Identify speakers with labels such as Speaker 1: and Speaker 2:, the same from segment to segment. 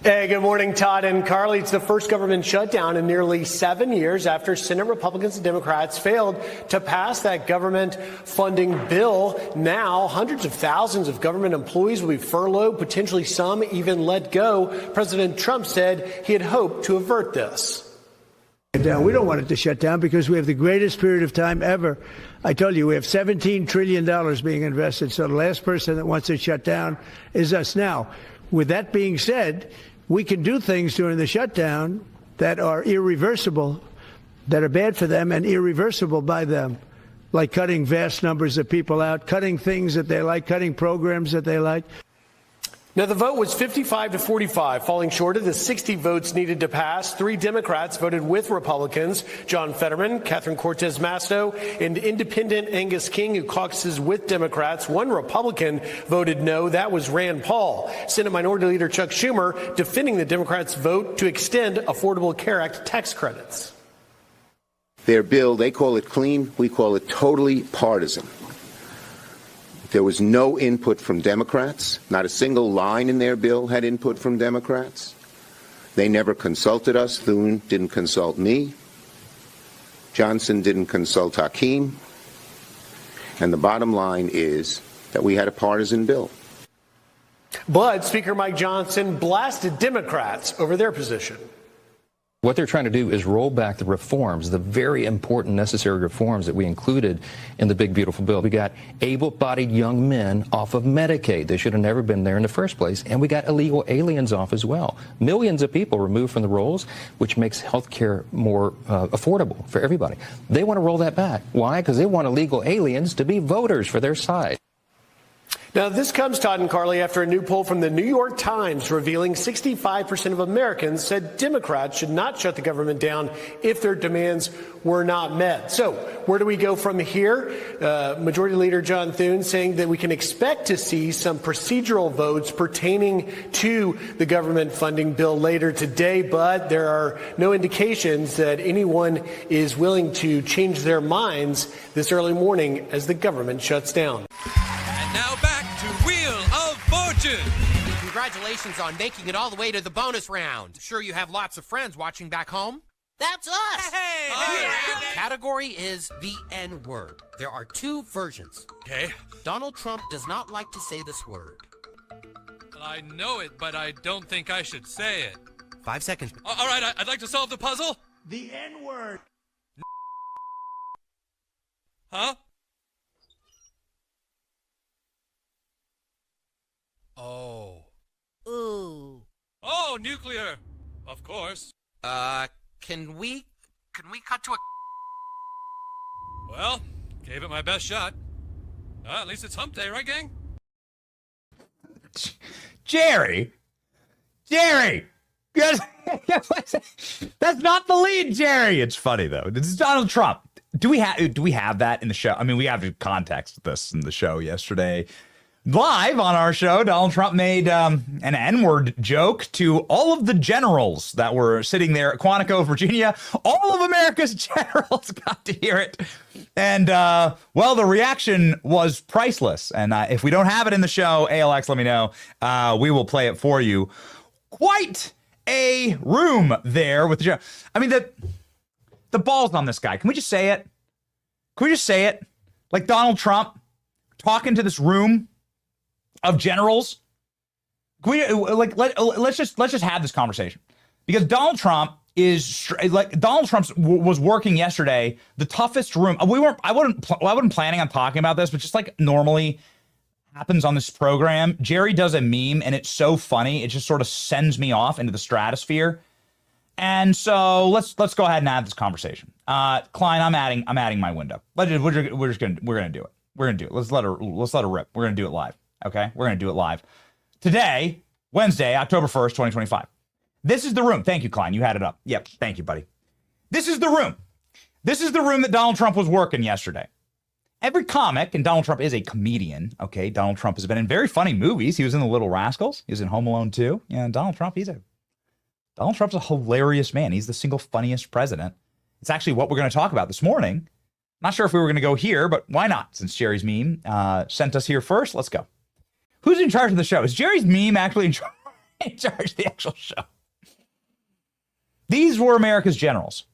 Speaker 1: Hey, good morning, Todd and Carly. It's the first government shutdown in nearly 7 years after Senate Republicans and Democrats failed to pass that government funding bill. Now, hundreds of thousands of government employees will be furloughed, potentially some even let go. President Trump said he had hoped to avert this.
Speaker 2: We don't want it to shut down because we have the greatest period of time ever. I told you we have $17 trillion being invested. So the last person that wants it shut down is us. Now, with that being said, we can do things during the shutdown that are irreversible, that are bad for them and irreversible by them, like cutting vast numbers of people out, cutting things that they like, cutting programs that they like.
Speaker 1: Now, the vote was 55 to 45, falling short of the 60 votes needed to pass. 3 Democrats voted with Republicans, John Fetterman, Catherine Cortez Masto, and independent Angus King, who caucuses with Democrats. 1 Republican voted no. That was Rand Paul. Senate Minority Leader Chuck Schumer defending the Democrats' vote to extend Affordable Care Act tax credits.
Speaker 3: Their bill, they call it clean. We call it totally partisan. There was no input from Democrats. Not a single line in their bill had input from Democrats. They never consulted us. Thune didn't consult me. Johnson didn't consult Hakeem. And the bottom line is that we had a partisan bill.
Speaker 1: But Speaker Mike Johnson blasted Democrats over their position.
Speaker 4: What they're trying to do is roll back the reforms, the very important, necessary reforms that we included in the big, beautiful bill. We got able-bodied young men off of Medicaid. They should have never been there in the first place. And we got illegal aliens off as well. Millions of people removed from the rolls, which makes health care more affordable for everybody. They want to roll that back. Why? Because they want illegal aliens to be voters for their side.
Speaker 1: Now, this comes, Todd and Carly, after a new poll from the New York Times revealing 65% of Americans said Democrats should not shut the government down if their demands were not met. So where do we go from here? Majority Leader John Thune saying that we can expect to see some procedural votes pertaining to the government funding bill later today, but there are no indications that anyone is willing to change their minds this early morning as the government shuts down.
Speaker 5: Now back to Wheel of Fortune.
Speaker 6: Congratulations on making it all the way to the bonus round. Sure you have lots of friends watching back home? That's us.
Speaker 5: Hey.
Speaker 6: Category is the N-word. There are 2 versions.
Speaker 5: Okay.
Speaker 6: Donald Trump does not like to say this word.
Speaker 5: I know it, but I don't think I should say it.
Speaker 6: 5 seconds.
Speaker 5: All right, I'd like to solve the puzzle.
Speaker 2: The N-word.
Speaker 5: Huh? Oh.
Speaker 6: Ooh.
Speaker 5: Oh, nuclear. Of course.
Speaker 6: Can we cut to a...
Speaker 5: Well, gave it my best shot. At least it's hump day, right, gang?
Speaker 7: Jerry! That's not the lead, Jerry! It's funny, though. This is Donald Trump. Do we have that in the show? I mean, we have the context of this in the show yesterday. Live on our show, Donald Trump made an N-word joke to all of the generals that were sitting there at Quantico, Virginia. All of America's generals got to hear it. And, well, the reaction was priceless. And if we don't have it in the show, ALX, let me know. We will play it for you. Quite a room there with the... I mean, the balls on this guy. Can we just say it? Can we just say it? Like Donald Trump talking to this room of generals. Can we let's just have this conversation, because Donald Trump was working yesterday the toughest room. I wasn't planning on talking about this, but just like normally happens on this program, Jerry does a meme and it's so funny it just sort of sends me off into the stratosphere. And so let's go ahead and have this conversation. Klein, I'm adding my window. We're gonna do it. We're gonna do it. Let's let her rip. We're gonna do it live. Okay, we're going to do it live. Today, Wednesday, October 1st, 2025. This is the room. Thank you, Klein. You had it up. Yep, thank you, buddy. This is the room. This is the room that Donald Trump was working yesterday. Every comic, and Donald Trump is a comedian, okay? Donald Trump has been in very funny movies. He was in The Little Rascals. He was in Home Alone 2. Yeah, Donald Trump's a hilarious man. He's the single funniest president. It's actually what we're going to talk about this morning. Not sure if we were going to go here, but why not? Since Jerry's meme sent us here first, let's go. Who's in charge of the show? Is Jerry's meme actually in charge? in charge of the actual show. These were America's generals.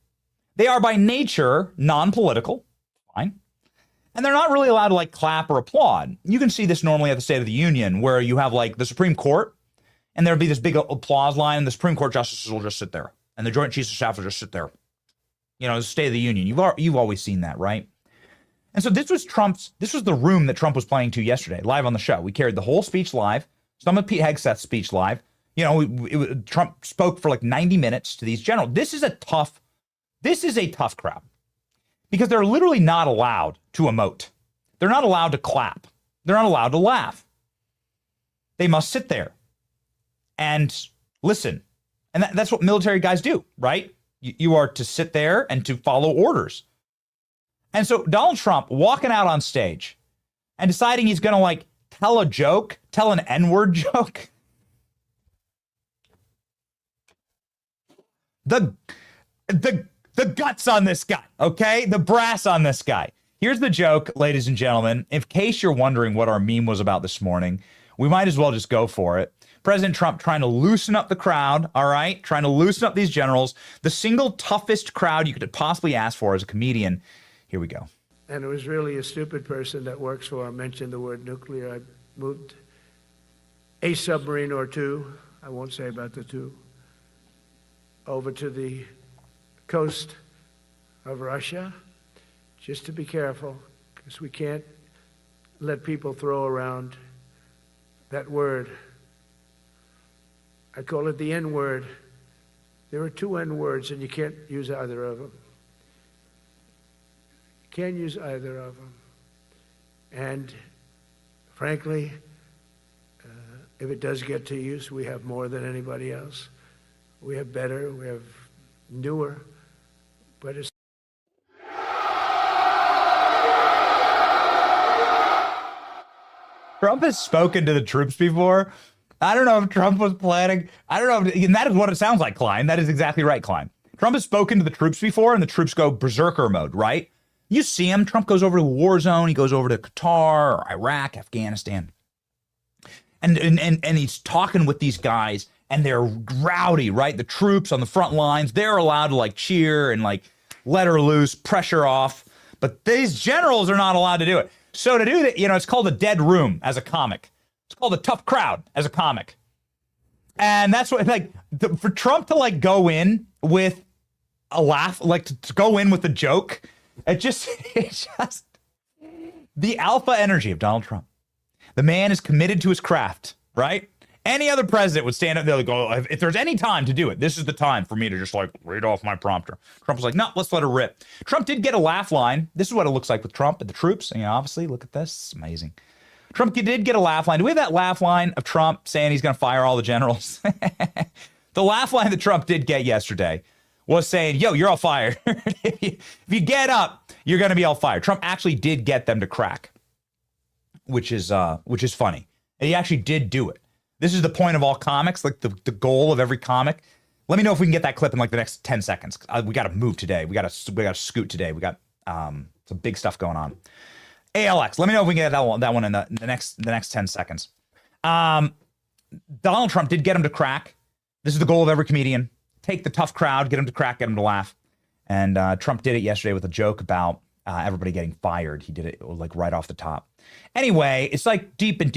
Speaker 7: They are by nature non-political, fine. And they're not really allowed to like clap or applaud. You can see this normally at the State of the Union where you have like the Supreme Court and there'll be this big applause line and the Supreme Court justices will just sit there and the Joint Chiefs of Staff will just sit there. You know, the State of the Union. You've always seen that, right? And so this was the room that Trump was playing to yesterday, live on the show. We carried the whole speech live, some of Pete Hegseth's speech live. You know, Trump spoke for like 90 minutes to these generals. This is a tough crowd because they're literally not allowed to emote. They're not allowed to clap. They're not allowed to laugh. They must sit there and listen. And that's what military guys do, right? You are to sit there and to follow orders. And so Donald Trump walking out on stage and deciding he's going to like tell a joke, tell an N-word joke. The guts on this guy, okay? The brass on this guy. Here's the joke, ladies and gentlemen. In case you're wondering what our meme was about this morning, we might as well just go for it. President Trump trying to loosen up the crowd, all right? Trying to loosen up these generals. The single toughest crowd you could possibly ask for as a comedian. Here we go.
Speaker 2: And it was really a stupid person that works for him mentioned the word nuclear. I moved a submarine or two, I won't say about the two, over to the coast of Russia, just to be careful, because we can't let people throw around that word. I call it the N-word. There are two N-words, and you can't use either of them. You can't use either of them. And frankly, if it does get to use, we have more than anybody else. We have better, we have newer, but it's...
Speaker 7: Trump has spoken to the troops before. I don't know if Trump was planning. I don't know. And that is what it sounds like, Klein. That is exactly right, Klein. Trump has spoken to the troops before, and the troops go berserker mode, right? You see him. Trump goes over to the war zone. He goes over to Qatar, or Iraq, Afghanistan. And he's talking with these guys, and they're rowdy, right? The troops on the front lines, they're allowed to like cheer and like let her loose, pressure off. But these generals are not allowed to do it. So to do that, you know, it's called a dead room as a comic. It's called a tough crowd as a comic. And that's what, like, for Trump to like go in with a laugh, like to go in with a joke, it's just the alpha energy of Donald Trump. The man is committed to his craft, right? Any other president would stand up there and go, if there's any time to do it, this is the time for me to just like read off my prompter. Trump was like, no, let's let her rip. Trump did get a laugh line. This is what it looks like with Trump and the troops. And, you know, obviously, look at this. It's amazing. Trump did get a laugh line. Do we have that laugh line of Trump saying he's going to fire all the generals? The laugh line that Trump did get yesterday was saying, yo, you're all fired. If you get up, you're going to be all fired. Trump actually did get them to crack, which is funny. And he actually did do it. This is the point of all comics, like the goal of every comic. Let me know if we can get that clip in like the next 10 seconds. We got to move today. We got to scoot today. We got some big stuff going on. ALX. Let me know if we can get that one in the next 10 seconds. Donald Trump did get him to crack. This is the goal of every comedian. Take the tough crowd, get him to crack, get him to laugh. And Trump did it yesterday with a joke about everybody getting fired. He did it like right off the top. Anyway, it's like deep in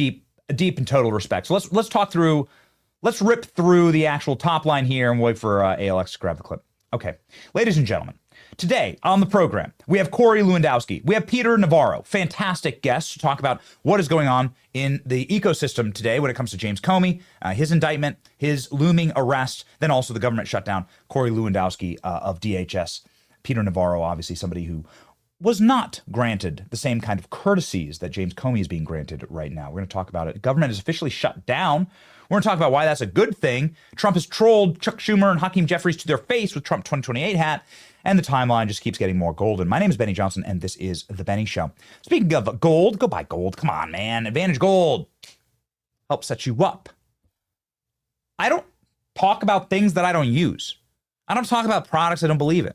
Speaker 7: total respect. So let's rip through the actual top line here and wait for ALX to grab the clip. Okay, ladies and gentlemen, today on the program, we have Corey Lewandowski. We have Peter Navarro, fantastic guests to talk about what is going on in the ecosystem today when it comes to James Comey, his indictment, his looming arrest, then also the government shutdown. Corey Lewandowski of DHS. Peter Navarro, obviously somebody who was not granted the same kind of courtesies that James Comey is being granted right now. We're going to talk about it. Government is officially shut down. We're going to talk about why that's a good thing. Trump has trolled Chuck Schumer and Hakeem Jeffries to their face with Trump 2028 hat, and the timeline just keeps getting more golden. My name is Benny Johnson, and this is The Benny Show. Speaking of gold, go buy gold. Come on, man. Advantage Gold. Help set you up. I don't talk about things that I don't use. I don't talk about products I don't believe in.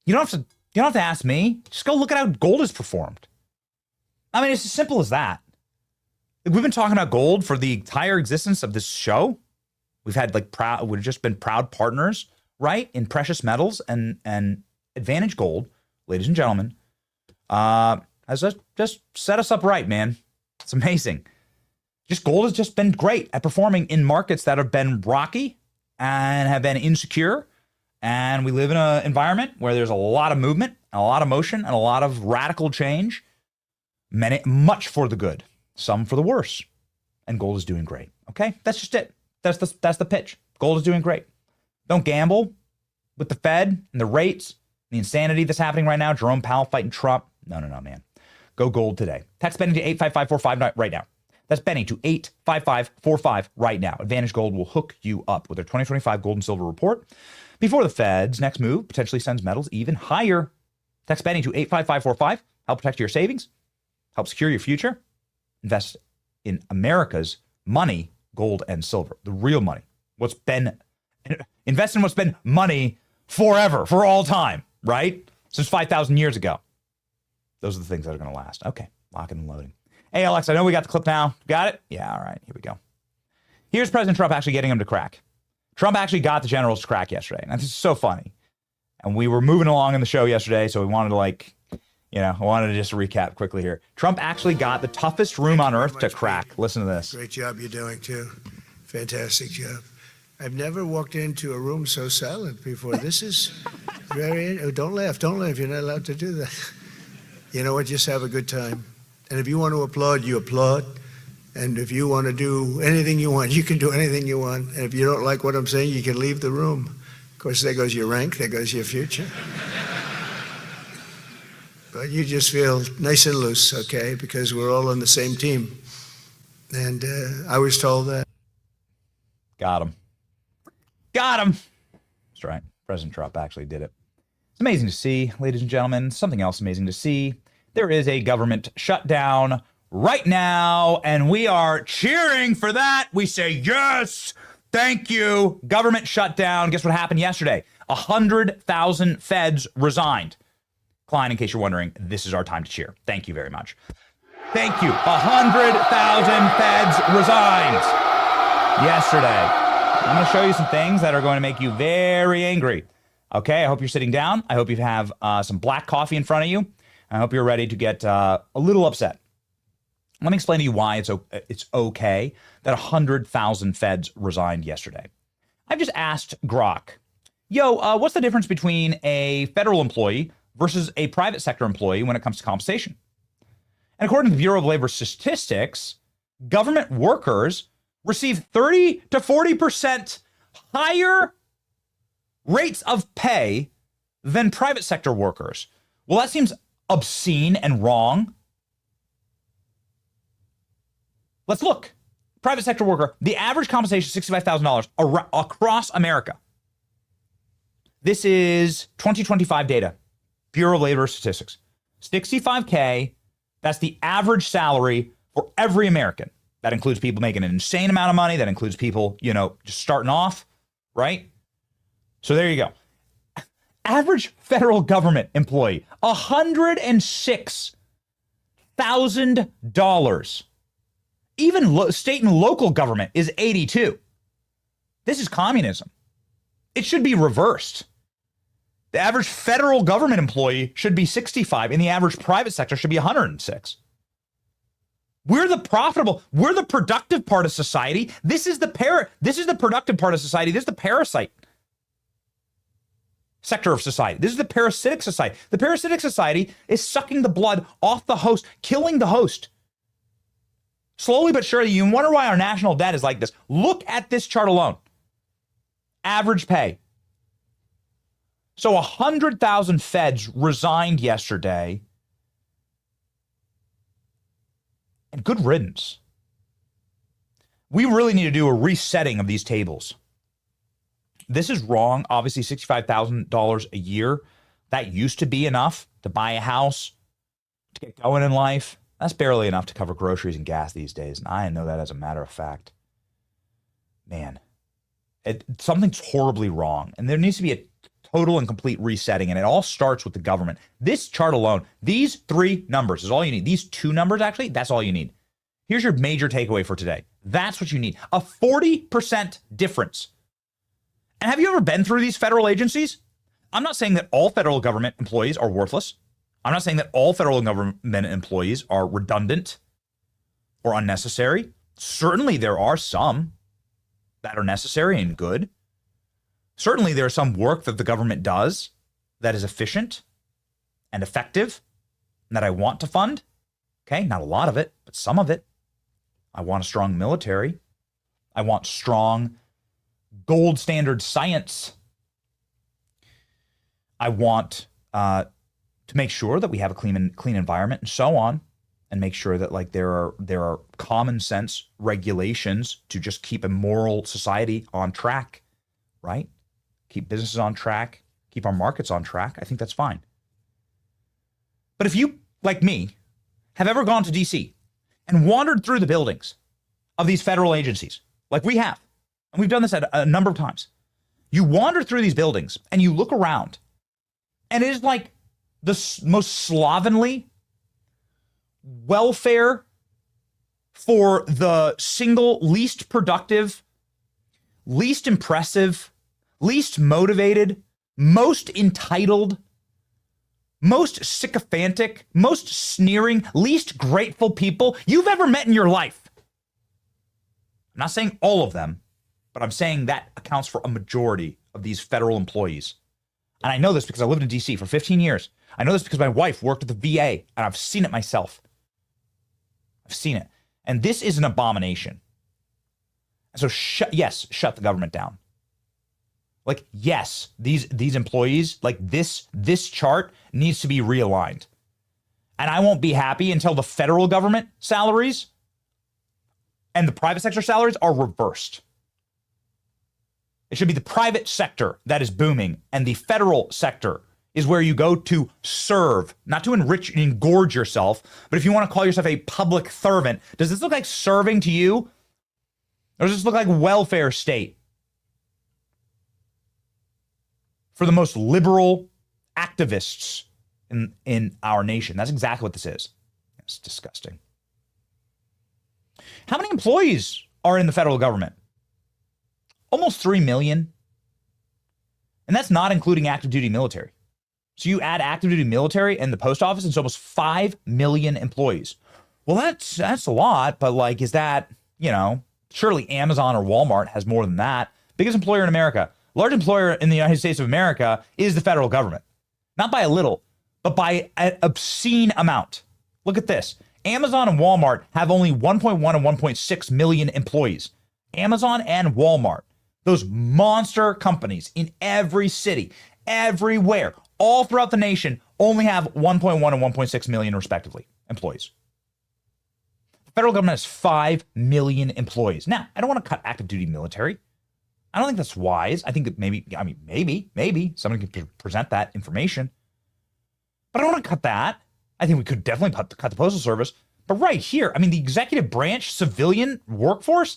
Speaker 7: You don't have to ask me. Just go look at how gold has performed. I mean, it's as simple as that. We've been talking about gold for the entire existence of this show. We've just been proud partners, right, in precious metals, and Advantage Gold, ladies and gentlemen, has just set us up right, man. It's amazing. Gold has just been great at performing in markets that have been rocky and have been insecure. And we live in an environment where there's a lot of movement, and a lot of motion, and a lot of radical change. Much for the good, some for the worse. And gold is doing great. Okay, that's just it. That's the pitch. Gold is doing great. Don't gamble with the Fed and the rates, the insanity that's happening right now. Jerome Powell fighting Trump. No, man. Go gold today. Text Benny to 85545 right now. That's Benny to 85545 right now. Advantage Gold will hook you up with their 2025 gold and silver report before the Fed's next move potentially sends metals even higher. Text Benny to 85545. Help protect your savings. Help secure your future. Invest in America's money, gold and silver. The real money. Invest in what's been money forever, for all time, right? Since 5,000 years ago. Those are the things that are going to last. Okay, locking and loading. Hey, Alex, I know we got the clip now. Got it? Yeah, all right, here we go. Here's President Trump actually getting him to crack. Trump actually got the generals to crack yesterday. And this is so funny. And we were moving along in the show yesterday, so we wanted to I wanted to just recap quickly here. Trump actually got the toughest room on earth to crack. Listen to this.
Speaker 2: Great job you're doing, too. Fantastic job. I've never walked into a room so silent before. This is very... Don't laugh. You're not allowed to do that. You know what? Just have a good time. And if you want to applaud, you applaud. And if you want to do anything you want, you can do anything you want. And if you don't like what I'm saying, you can leave the room. Of course, there goes your rank. There goes your future. But you just feel nice and loose, okay? Because we're all on the same team. And I was told that.
Speaker 7: Got him. That's right. President Trump actually did it. It's amazing to see, ladies and gentlemen. Something else amazing to see. There is a government shutdown right now, and we are cheering for that. We say, yes, thank you. Government shutdown. Guess what happened yesterday? 100,000 feds resigned. Klein, in case you're wondering, this is our time to cheer. Thank you very much. Thank you. 100,000 feds resigned yesterday. I'm going to show you some things that are going to make you very angry. Okay, I hope you're sitting down. I hope you have some black coffee in front of you. I hope you're ready to get a little upset. Let me explain to you why it's okay that 100,000 feds resigned yesterday. I've just asked Grok, what's the difference between a federal employee versus a private sector employee when it comes to compensation? And according to the Bureau of Labor Statistics, government workers receive 30 to 40% higher rates of pay than private sector workers. Well, that seems obscene and wrong. Let's look. Private sector worker, the average compensation is $65,000 across America. This is 2025 data. Bureau of Labor Statistics. $65K, that's the average salary for every American. That includes people making an insane amount of money. That includes people, just starting off, right? So there you go. Average federal government employee, $106,000. Even state and local government is 82. This is communism. It should be reversed. The average federal government employee should be 65, and the average private sector should be 106. We're the productive part of society. This is the productive part of society. This is the parasite sector of society. This is the parasitic society. The parasitic society is sucking the blood off the host, killing the host. Slowly but surely, you wonder why our national debt is like this. Look at this chart alone. Average pay. So 100,000 feds resigned yesterday. And good riddance. We really need to do a resetting of these tables. This is wrong. Obviously, $65,000 a year. That used to be enough to buy a house, to get going in life. That's barely enough to cover groceries and gas these days. And I know that as a matter of fact. Man, something's horribly wrong. And there needs to be a total and complete resetting. And it all starts with the government. This chart alone, these three numbers is all you need. These two numbers, actually, that's all you need. Here's your major takeaway for today. That's what you need. A 40% difference. And have you ever been through these federal agencies? I'm not saying that all federal government employees are worthless. I'm not saying that all federal government employees are redundant or unnecessary. Certainly there are some that are necessary and good. Certainly there's some work that the government does that is efficient and effective and that I want to fund. Okay, not a lot of it, but some of it. I want a strong military. I want strong gold standard science. I want to make sure that we have a clean environment and so on, and make sure that like there are common sense regulations to just keep a moral society on track, right? Keep businesses on track, keep our markets on track. I think that's fine. But if you, like me, have ever gone to DC and wandered through the buildings of these federal agencies, like we have, and we've done this a number of times, you wander through these buildings and you look around, and it is like the most slovenly welfare for the single least productive, least impressive, least motivated, most entitled, most sycophantic, most sneering, least grateful people you've ever met in your life. I'm not saying all of them, but I'm saying that accounts for a majority of these federal employees. And I know this because I lived in DC for 15 years. I know this because my wife worked at the VA, and I've seen it myself. I've seen it. And this is an abomination. So shut the government down. Like, yes, these employees, like this chart needs to be realigned. And I won't be happy until the federal government salaries and the private sector salaries are reversed. It should be the private sector that is booming, and the federal sector is where you go to serve, not to enrich and engorge yourself. But if you want to call yourself a public servant, does this look like serving to you? Or does this look like welfare state? For the most liberal activists in our nation. That's exactly what this is. It's disgusting. How many employees are in the federal government? Almost 3 million. And that's not including active duty military. So you add active duty military and the post office, it's almost 5 million employees. Well, that's a lot, but like, is that, surely Amazon or Walmart has more than that. Biggest employer in America. Large employer in the United States of America is the federal government. Not by a little, but by an obscene amount. Look at this. Amazon and Walmart have only 1.1 and 1.6 million employees. Amazon and Walmart, those monster companies in every city, everywhere, all throughout the nation, only have 1.1 and 1.6 million, respectively, employees. The federal government has 5 million employees. Now, I don't want to cut active duty military. I don't think that's wise. I think that maybe somebody could present that information. But I don't want to cut that. I think we could definitely cut the Postal Service. But right here, the executive branch civilian workforce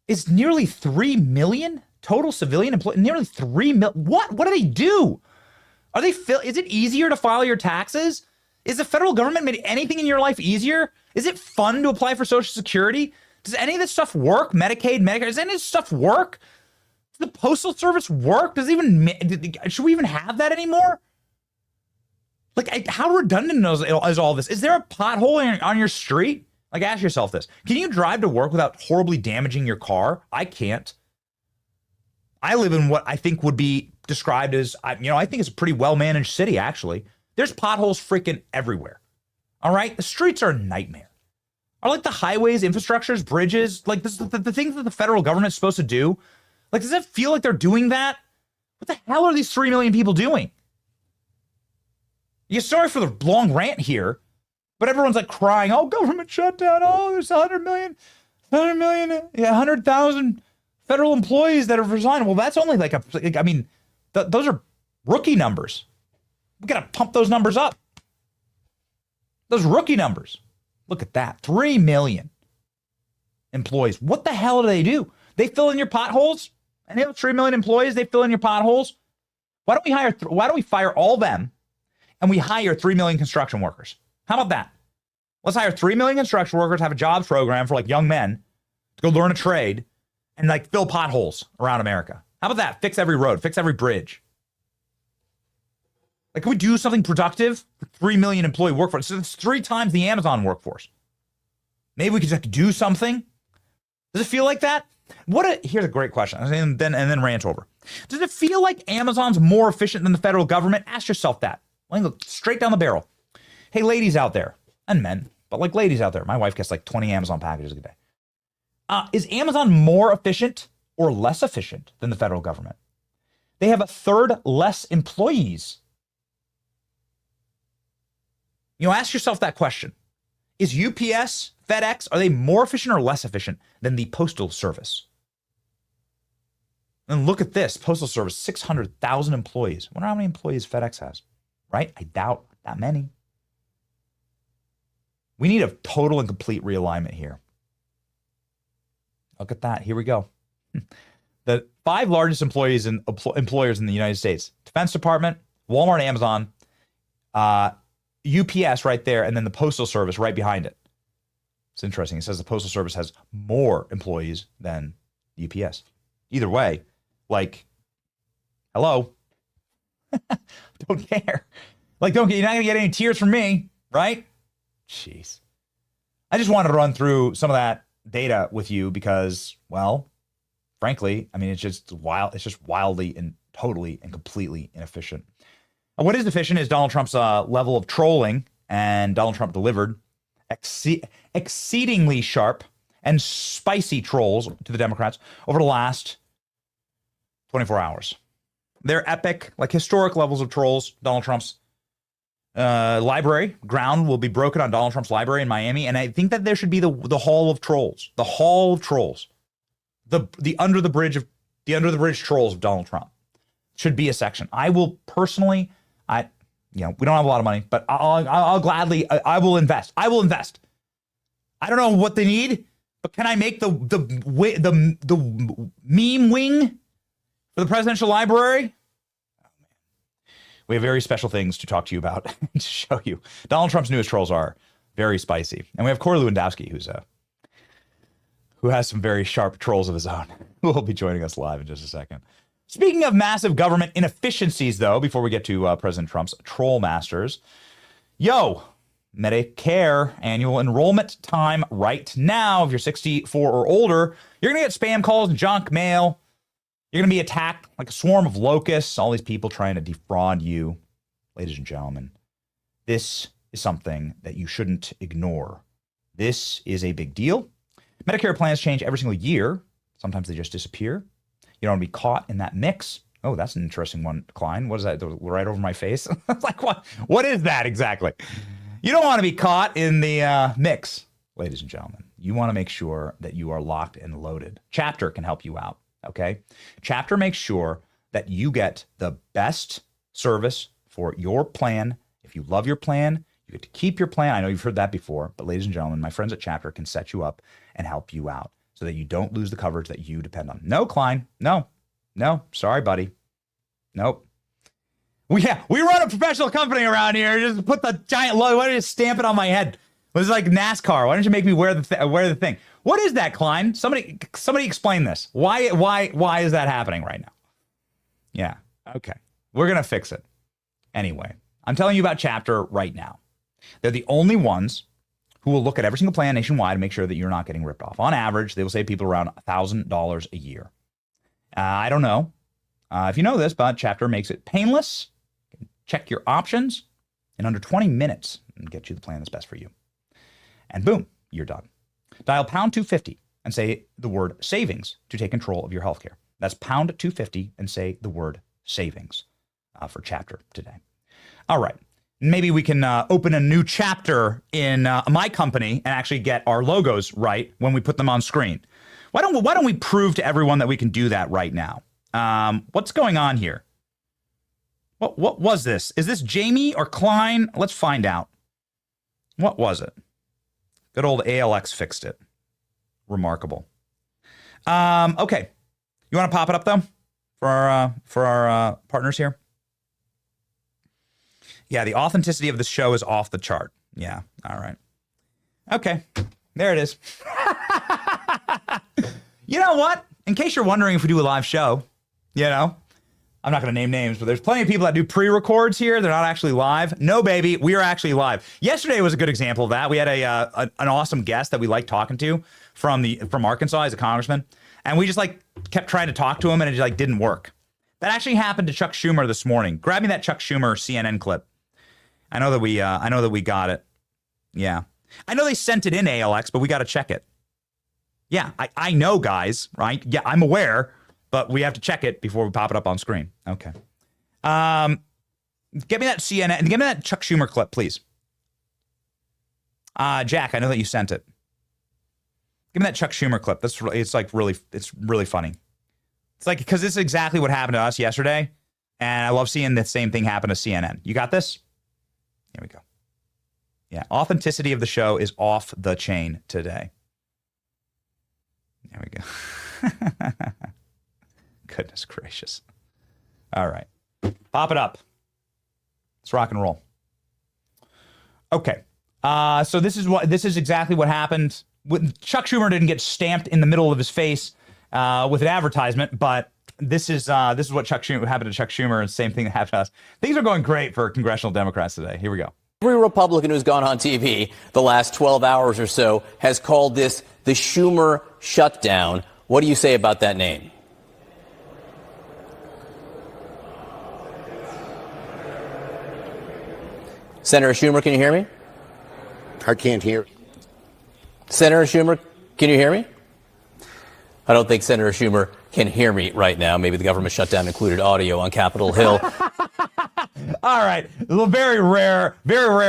Speaker 7: is nearly 3 million total civilian employees. Nearly 3 million. What do they do? Is it easier to file your taxes? Is the federal government made anything in your life easier? Is it fun to apply for Social Security? Does any of this stuff work? Medicaid, Medicare, does any of this stuff work? Does the Postal Service work? Should we even have that anymore? Like, how redundant is all this? Is there a pothole on your street? Like, ask yourself this. Can you drive to work without horribly damaging your car? I can't. I live in what I think would be described as, I think it's a pretty well-managed city, actually. There's potholes freaking everywhere. All right? The streets are a nightmare. Are like the highways, infrastructures, bridges, like the things that the federal government is supposed to do? Like, does it feel like they're doing that? What the hell are these 3 million people doing? Yeah, sorry for the long rant here, but everyone's like crying, oh, government shutdown, oh, there's 100,000 federal employees that have resigned. Well, that's only those are rookie numbers. We got to pump those numbers up. Those rookie numbers. Look at that. 3 million employees. What the hell do? They fill in your potholes? And they have 3 million employees, they fill in your potholes? Why don't we fire all them and we hire 3 million construction workers? How about that? Let's hire 3 million construction workers, have a jobs program for like young men to go learn a trade and like fill potholes around America. How about that? Fix every road, fix every bridge. Like, can we do something productive for 3 million employee workforce? So it's 3 times the Amazon workforce. Maybe we could just do something. Does it feel like that? Here's a great question, and then rant over. Does it feel like Amazon's more efficient than the federal government? Ask yourself that. Let me go straight down the barrel. Hey, ladies out there, and men, but like ladies out there, my wife gets like 20 Amazon packages a day. Is Amazon more efficient or less efficient than the federal government? They have 1/3 less employees. Ask yourself that question. Is UPS, FedEx, are they more efficient or less efficient than the Postal Service? And look at this. Postal Service, 600,000 employees. I wonder how many employees FedEx has, right? I doubt that many. We need a total and complete realignment here. Look at that. Here we go. The 5 largest employers in the United States: Defense Department, Walmart, Amazon, UPS right there, and then the Postal Service right behind it. It's interesting. It says the Postal Service has more employees than UPS. Either way, like, hello. Don't care. Like, you're not going to get any tears from me, right? Jeez. I just wanted to run through some of that data with you because, well, frankly, I mean, it's just wild. It's just wildly and totally and completely inefficient. What is efficient is Donald Trump's level of trolling, and Donald Trump delivered exceedingly sharp and spicy trolls to the Democrats over the last 24 hours. They're epic, like historic levels of trolls. Donald Trump's library ground will be broken on Donald Trump's library in Miami, and I think that there should be the Hall of Trolls, the Hall of Trolls, the under the bridge trolls of Donald Trump should be a section. I will personally. We don't have a lot of money, but I'll gladly, I will invest. I will invest. I don't know what they need, but can I make the meme wing for the presidential library? Oh, man. We have very special things to talk to you about to show you. Donald Trump's newest trolls are very spicy, and we have Corey Lewandowski, who has some very sharp trolls of his own, who will be joining us live in just a second. Speaking of massive government inefficiencies, though, before we get to President Trump's troll masters, Medicare annual enrollment time right now. If you're 64 or older, you're going to get spam calls and junk mail. You're going to be attacked like a swarm of locusts, all these people trying to defraud you. Ladies and gentlemen, this is something that you shouldn't ignore. This is a big deal. Medicare plans change every single year. Sometimes they just disappear. You don't want to be caught in that mix. Oh, that's an interesting one, Klein. What is that? Right over my face? Like, what? What is that exactly? You don't want to be caught in the mix, ladies and gentlemen. You want to make sure that you are locked and loaded. Chapter can help you out, okay? Chapter makes sure that you get the best service for your plan. If you love your plan, you get to keep your plan. I know you've heard that before, but ladies and gentlemen, my friends at Chapter can set you up and help you out, so that you don't lose the coverage that you depend on. No, Klein. No. Sorry, buddy. Nope. We run a professional company around here. Just put the giant logo. Why don't you just stamp it on my head? It was like NASCAR. Why don't you make me wear the thing? What is that, Klein? Somebody explain this. Why is that happening right now? Yeah. Okay. We're going to fix it. Anyway, I'm telling you about Chapter right now. They're the only ones who will look at every single plan nationwide to make sure that you're not getting ripped off. On average, they will save people around $1,000 a year. I don't know if you know this, but Chapter makes it painless. Check your options in under 20 minutes and get you the plan that's best for you. And boom, you're done. Dial pound 250 and say the word savings to take control of your healthcare. That's pound 250 and say the word savings for Chapter today. All right. Maybe we can open a new chapter in my company and actually get our logos right when we put them on screen. Why don't we prove to everyone that we can do that right now? What's going on here? What was this? Is this Jamie or Klein? Let's find out. What was it? Good old ALX fixed it. Remarkable. Okay. You want to pop it up though for our partners here? Yeah, the authenticity of the show is off the chart. Yeah, all right. Okay, there it is. You know what? In case you're wondering if we do a live show, I'm not going to name names, but there's plenty of people that do pre-records here. They're not actually live. No, baby, we are actually live. Yesterday was a good example of that. We had an awesome guest that we liked talking to from Arkansas. He's a congressman, and we just kept trying to talk to him, and it didn't work. That actually happened to Chuck Schumer this morning. Grab me that Chuck Schumer CNN clip. I know that we got it. Yeah, I know they sent it in ALX, but we got to check it. Yeah, I know, guys, right? Yeah, I'm aware, but we have to check it before we pop it up on screen. Okay. Get me that CNN, give me that Chuck Schumer clip, please. Jack, I know that you sent it. Give me that Chuck Schumer clip. It's really funny. It's because this is exactly what happened to us yesterday, and I love seeing the same thing happen to CNN. You got this? Here we go. Yeah, authenticity of the show is off the chain today. There we go. Goodness gracious. All right. Pop it up. Let's rock and roll. Okay. So this is exactly what happened. Chuck Schumer didn't get stamped in the middle of his face with an advertisement, but this is what happened to Chuck Schumer, and the same thing that happened to us. Things are going great for congressional Democrats today. Here we go.
Speaker 8: Every Republican who's gone on TV the last 12 hours or so has called this the Schumer shutdown. What do you say about that name? Senator Schumer, can you hear me?
Speaker 3: I can't hear.
Speaker 8: Senator Schumer, can you hear me? I don't think Senator Schumer can hear me right now. Maybe the government shutdown included audio on Capitol Hill.
Speaker 7: All right. A very rare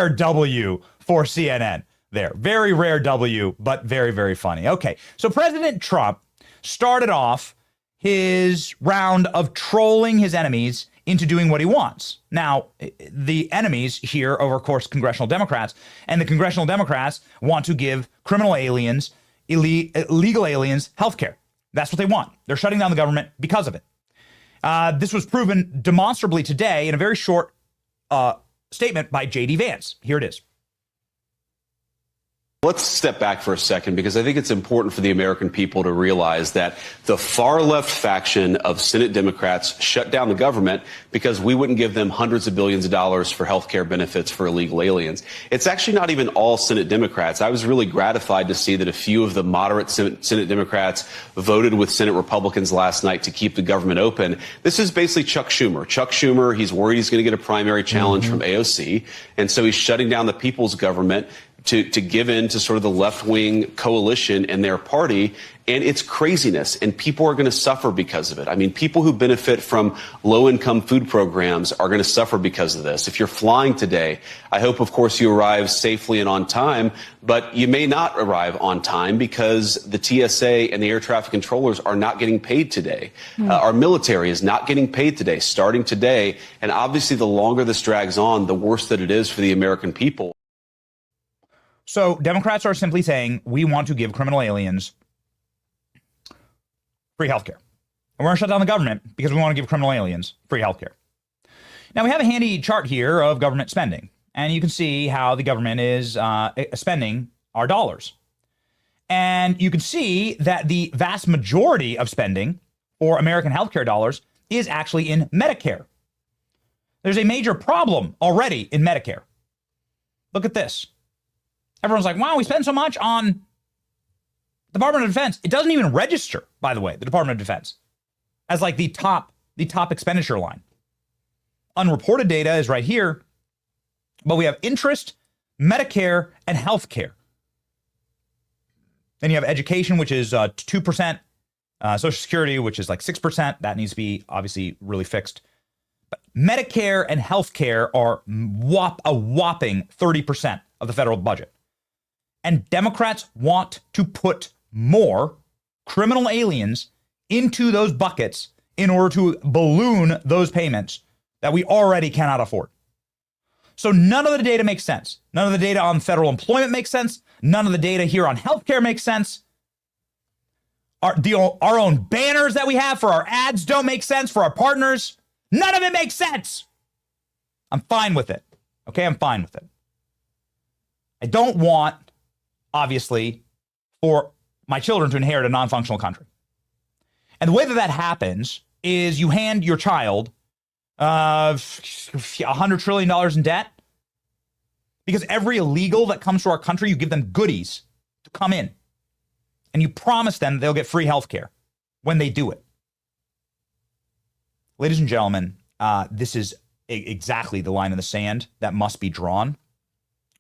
Speaker 7: W for CNN there. Very rare W, but very, very funny. Okay. So President Trump started off his round of trolling his enemies into doing what he wants. Now, the enemies here are, of course, congressional Democrats, and the congressional Democrats want to give criminal aliens, illegal aliens, health care. That's what they want. They're shutting down the government because of it. This was proven demonstrably today in a very short statement by J.D. Vance. Here it is.
Speaker 9: Let's step back for a second, because I think it's important for the American people to realize that the far left faction of Senate Democrats shut down the government because we wouldn't give them hundreds of billions of dollars for health care benefits for illegal aliens. It's actually not even all Senate Democrats. I was really gratified to see that a few of the moderate Senate Democrats voted with Senate Republicans last night to keep the government open. This is basically Chuck Schumer. Chuck Schumer, he's worried he's going to get a primary challenge from AOC, and so he's shutting down the people's government to give in to sort of the left-wing coalition and their party. And it's craziness, and people are going to suffer because of it. I mean, people who benefit from low-income food programs are going to suffer because of this. If you're flying today, I hope, of course, you arrive safely and on time, but you may not arrive on time because the TSA and the air traffic controllers are not getting paid today. Our military is not getting paid today, starting today. And obviously, the longer this drags on, the worse that it is for the American people.
Speaker 7: So Democrats are simply saying, we want to give criminal aliens free healthcare. And we're going to shut down the government because we want to give criminal aliens free healthcare. Now, we have a handy chart here of government spending, and you can see how the government is spending our dollars. And you can see that the vast majority of spending for American healthcare dollars is actually in Medicare. There's a major problem already in Medicare. Look at this. Everyone's like, wow, we spend so much on Department of Defense. It doesn't even register, by the way, the Department of Defense, as like the top expenditure line. Unreported data is right here, but we have interest, Medicare, and health care. Then you have education, which is 2%, Social Security, which is like 6%. That needs to be obviously really fixed. But Medicare and health care are a whopping 30% of the federal budget. And Democrats want to put more criminal aliens into those buckets in order to balloon those payments that we already cannot afford. So none of the data makes sense. None of the data on federal employment makes sense. None of the data here on healthcare makes sense. Our own banners that we have for our ads don't make sense for our partners. None of it makes sense. I'm fine with it. Okay, I'm fine with it. I don't want obviously, for my children to inherit a non-functional country. And the way that that happens is you hand your child $100 trillion in debt, because every illegal that comes to our country, you give them goodies to come in. And you promise them they'll get free health care when they do it. Ladies and gentlemen, this is exactly the line in the sand that must be drawn.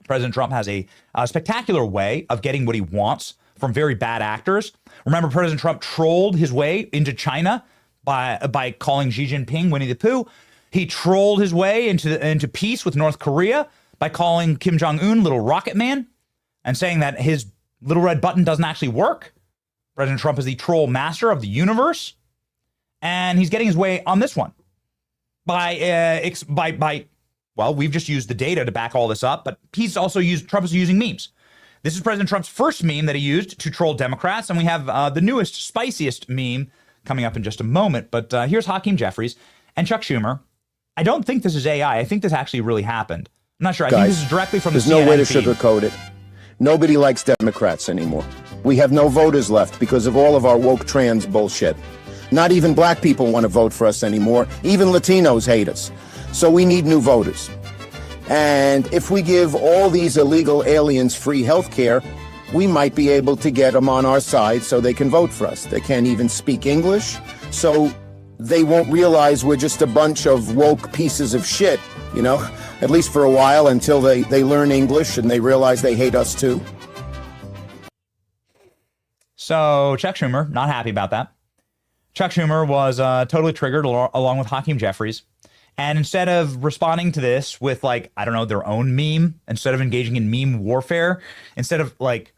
Speaker 7: President Trump has a spectacular way of getting what he wants from very bad actors. Remember, President Trump trolled his way into China by calling Xi Jinping Winnie the Pooh. He trolled his way into peace with North Korea by calling Kim Jong-un Little Rocket Man and saying that his little red button doesn't actually work. President Trump is the troll master of the universe, and he's getting his way on this one well, we've just used the data to back all this up, but Trump is using memes. This is President Trump's first meme that he used to troll Democrats, and we have the newest, spiciest meme coming up in just a moment. But here's Hakeem Jeffries and Chuck Schumer. I don't think this is AI. I think this actually really happened. I'm not sure. I think this is directly from the CNN
Speaker 3: There's no way to
Speaker 7: feed.
Speaker 3: sugarcoat it. Nobody likes Democrats anymore. We have no voters left because of all of our woke trans bullshit. Not even black people want to vote for us anymore. Even Latinos hate us. So we need new voters. And if we give all these illegal aliens free health care, we might be able to get them on our side so they can vote for us. They can't even speak English, so they won't realize we're just a bunch of woke pieces of shit, you know, at least for a while until they learn English and they realize they hate us too.
Speaker 7: So Chuck Schumer, not happy about that. Chuck Schumer was totally triggered along with Hakeem Jeffries. And instead of responding to this with, like, I don't know, their own meme, instead of engaging in meme warfare, instead of, like,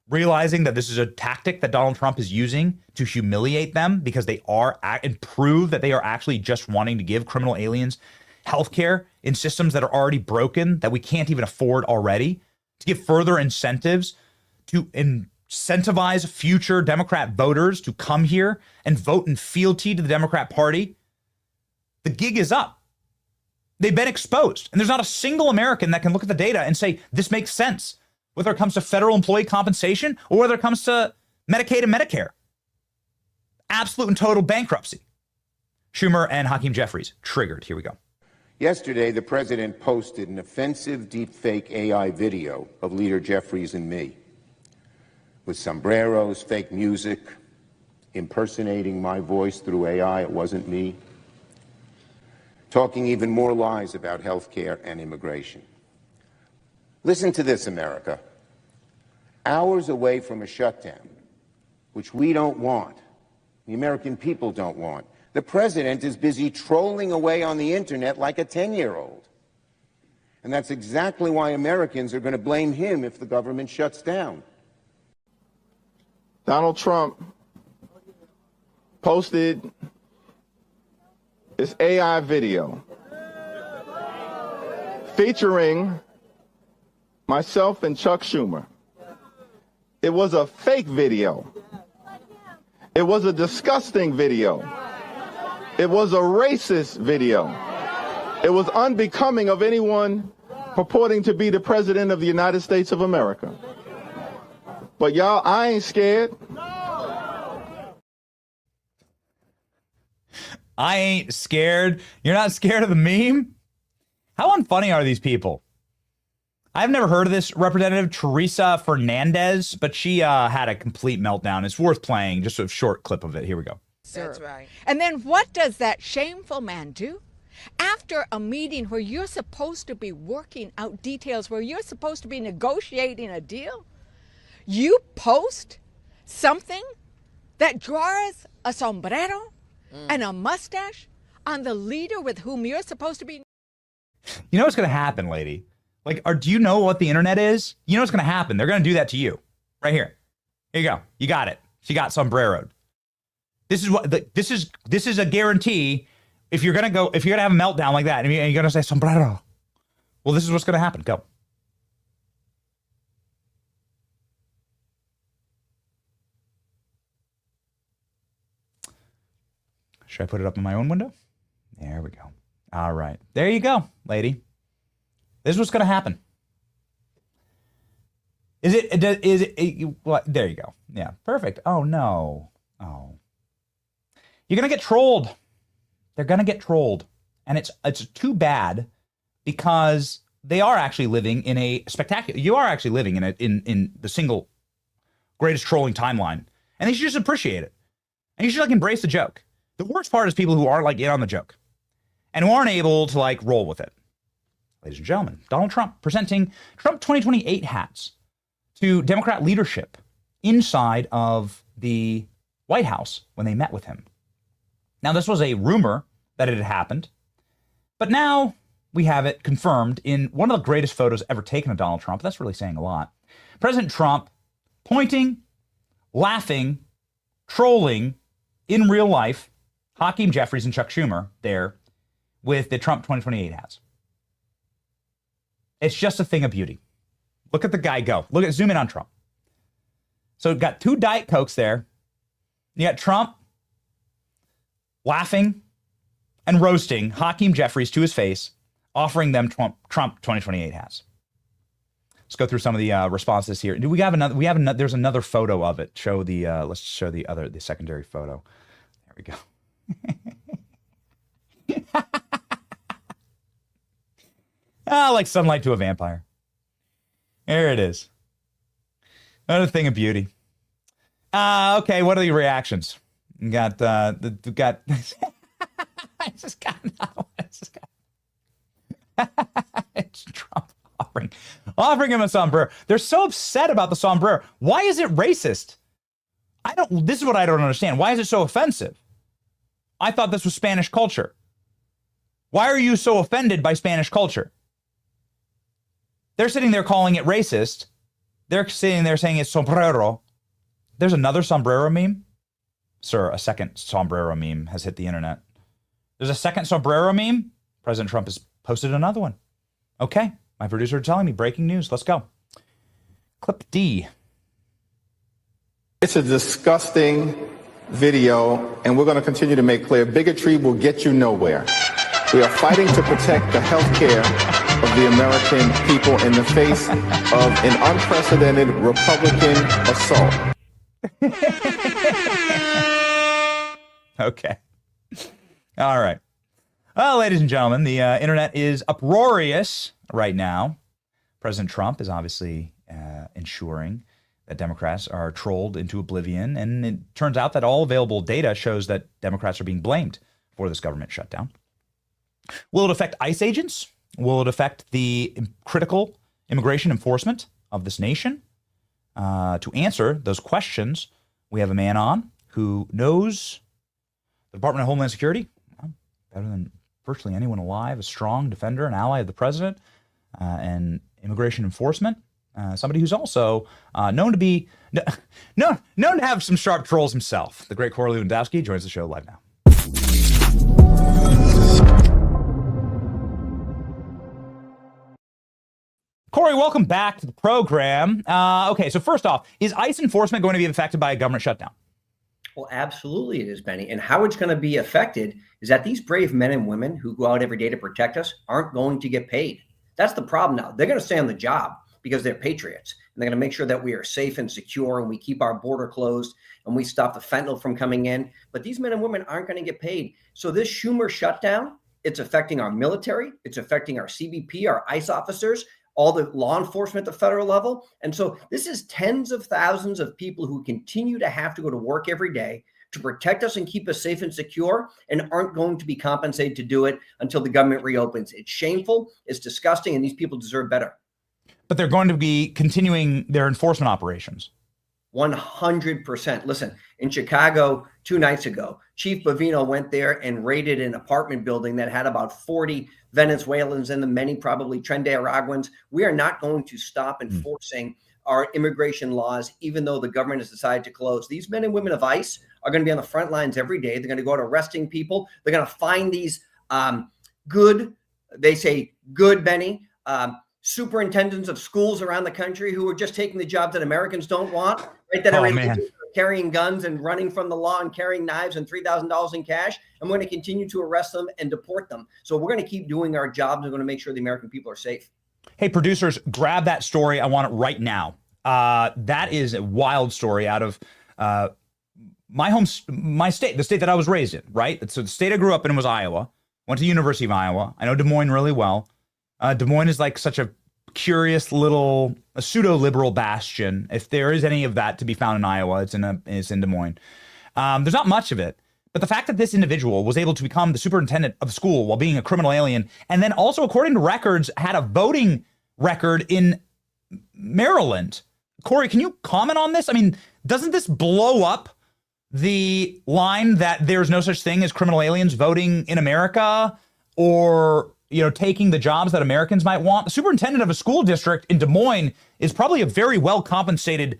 Speaker 7: realizing that this is a tactic that Donald Trump is using to humiliate them because they are and prove that they are actually just wanting to give criminal aliens healthcare in systems that are already broken, that we can't even afford already, to give further incentives to incentivize future Democrat voters to come here and vote in fealty to the Democrat Party. The gig is up. They've been exposed. And there's not a single American that can look at the data and say, this makes sense, whether it comes to federal employee compensation or whether it comes to Medicaid and Medicare. Absolute and total bankruptcy. Schumer and Hakeem Jeffries triggered. Here we go.
Speaker 3: Yesterday, the president posted an offensive deepfake AI video of Leader Jeffries and me with sombreros, fake music, impersonating my voice through AI. It wasn't me. Talking even more lies about health care and immigration. Listen to this, America. Hours away from a shutdown, which we don't want, the American people don't want, the president is busy trolling away on the internet like a 10-year-old. And that's exactly why Americans are going to blame him if the government shuts down.
Speaker 10: Donald Trump posted this AI video featuring myself and Chuck Schumer. It was a fake video. It was a disgusting video. It was a racist video. It was unbecoming of anyone purporting to be the president of the United States of America. But y'all, I ain't scared.
Speaker 7: I ain't scared. You're not scared of the meme? How unfunny are these people? I've never heard of this Representative Teresa Fernandez, but she had a complete meltdown. It's worth playing. Just a short clip of it. Here we go.
Speaker 11: That's right. And then what does that shameful man do? After a meeting where you're supposed to be working out details, where you're supposed to be negotiating a deal, you post something that draws a sombrero and a mustache on the leader with whom you're supposed to be.
Speaker 7: You know what's going to happen, lady? Like, do you know what the internet is? You know what's going to happen? They're going to do that to you. Right here. Here you go. You got it. She got sombreroed. This is what this is a guarantee. If you're going to have a meltdown like that and you're going to say sombrero, well, this is what's going to happen. Go. Should I put it up in my own window? There we go. All right. There you go, lady. This is what's going to happen. Is it well, there you go. Yeah, perfect. Oh, no. Oh. You're going to get trolled. They're going to get trolled. And it's too bad because they are actually living in a spectacular, you are actually living in the single greatest trolling timeline. And they should just appreciate it. And you should like embrace the joke. The worst part is people who aren't like in on the joke and who aren't able to like roll with it. Ladies and gentlemen, Donald Trump presenting Trump 2028 hats to Democrat leadership inside of the White House when they met with him. Now, this was a rumor that it had happened, but now we have it confirmed in one of the greatest photos ever taken of Donald Trump. That's really saying a lot. President Trump pointing, laughing, trolling in real life, Hakeem Jeffries and Chuck Schumer there with the Trump 2028 hats. It's just a thing of beauty. Look at the guy go. Zoom in on Trump. So got two Diet Cokes there. You got Trump laughing and roasting Hakeem Jeffries to his face, offering them Trump 2028 hats. Let's go through some of the responses here. Do we have another? There's another photo of it. Show the. Let's show the secondary photo. There we go. Like sunlight to a vampire. There it is. Another thing of beauty. Okay, what are the reactions? We got I just got another one. It's Trump offering him a sombrero. They're so upset about the sombrero. Why is it racist? This is what I don't understand. Why is it so offensive? I thought this was Spanish culture. Why are you so offended by Spanish culture? They're sitting there calling it racist. They're sitting there saying it's sombrero. There's another sombrero meme. Sir, a second sombrero meme has hit the internet. There's a second sombrero meme. President Trump has posted another one. Okay, my producer is telling me breaking news. Let's go. Clip D.
Speaker 10: It's a disgusting video, and we're going to continue to make clear bigotry will get you nowhere. We are fighting to protect the health care of the American people in the face of an unprecedented Republican assault.
Speaker 7: Okay. All right. Well, ladies and gentlemen, the internet is uproarious right now. President Trump is obviously ensuring that Democrats are trolled into oblivion, and it turns out that all available data shows that Democrats are being blamed for this government shutdown. Will it affect ICE agents? Will it affect the critical immigration enforcement of this nation? To answer those questions, we have a man on who knows the Department of Homeland Security better than virtually anyone alive, a strong defender, an ally of the president, and immigration enforcement. Somebody who's also known to have some sharp trolls himself. The great Corey Lewandowski joins the show live now. Corey, welcome back to the program. Okay, so first off, is ICE enforcement going to be affected by a government shutdown?
Speaker 12: Well, absolutely it is, Benny. And how it's going to be affected is that these brave men and women who go out every day to protect us aren't going to get paid. That's the problem now. They're going to stay on the job because they're patriots. And they're going to make sure that we are safe and secure and we keep our border closed and we stop the fentanyl from coming in. But these men and women aren't going to get paid. So this Schumer shutdown, it's affecting our military. It's affecting our CBP, our ICE officers, all the law enforcement at the federal level. And so this is tens of thousands of people who continue to have to go to work every day to protect us and keep us safe and secure and aren't going to be compensated to do it until the government reopens. It's shameful, it's disgusting, and these people deserve better.
Speaker 7: But they're going to be continuing their enforcement operations.
Speaker 12: 100%. Listen, in Chicago 2 nights ago, Chief Bovino went there and raided an apartment building that had about 40 Venezuelans in them, many probably Trinidadians. We are not going to stop enforcing our immigration laws, even though the government has decided to close. These men and women of ICE are going to be on the front lines every day. They're going to go out arresting people. They're going to find these good, Benny, superintendents of schools around the country who are just taking the jobs that Americans don't want, right? That are carrying guns and running from the law and carrying knives and $3,000 in cash. I'm going to continue to arrest them and deport them. So we're going to keep doing our jobs. We're going to make sure the American people are safe.
Speaker 7: Hey, producers, grab that story. I want it right now. That is a wild story out of my state, the state that I was raised in, right? So the state I grew up in was Iowa. Went to the University of Iowa. I know Des Moines really well. Des Moines is like such a curious little pseudo-liberal bastion. If there is any of that to be found in Iowa, it's in Des Moines. There's not much of it. But the fact that this individual was able to become the superintendent of the school while being a criminal alien, and then also, according to records, had a voting record in Maryland. Corey, can you comment on this? I mean, doesn't this blow up the line that there's no such thing as criminal aliens voting in America, or, you know, taking the jobs that Americans might want? The superintendent of a school district in Des Moines is probably a very well compensated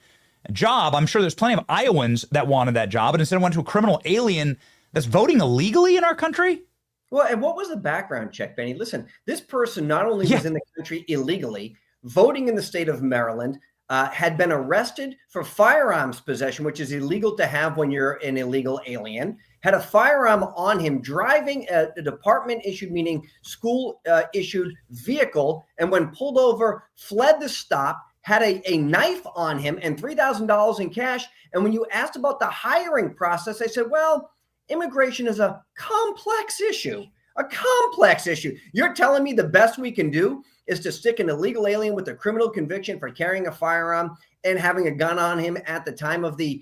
Speaker 7: job. I'm sure there's plenty of Iowans that wanted that job, and instead went to a criminal alien that's voting illegally in our country.
Speaker 12: Well, and what was the background check, Benny? Listen, this person not only was in the country illegally, voting in the state of Maryland, had been arrested for firearms possession, which is illegal to have when you're an illegal alien, had a firearm on him, driving a department-issued, meaning school-issued vehicle, and when pulled over, fled the stop, had a knife on him and $3,000 in cash. And when you asked about the hiring process, they said, well, immigration is a complex issue. A complex issue. You're telling me the best we can do is to stick an illegal alien with a criminal conviction for carrying a firearm and having a gun on him at the time of the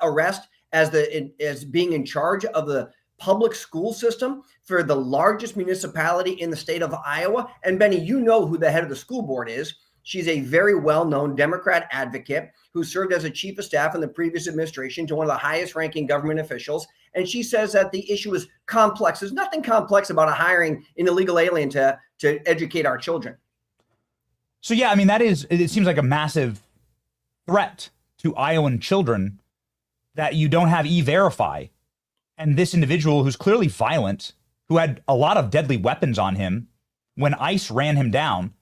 Speaker 12: arrest as being in charge of the public school system for the largest municipality in the state of Iowa? And Benny, you know who the head of the school board is. She's a very well-known Democrat advocate who served as a chief of staff in the previous administration to one of the highest-ranking government officials. And she says that the issue is complex. There's nothing complex about hiring an illegal alien to educate our children.
Speaker 7: So, yeah, I mean, it seems like a massive threat to Iowan children that you don't have E-Verify. And this individual who's clearly violent, who had a lot of deadly weapons on him when ICE ran him down,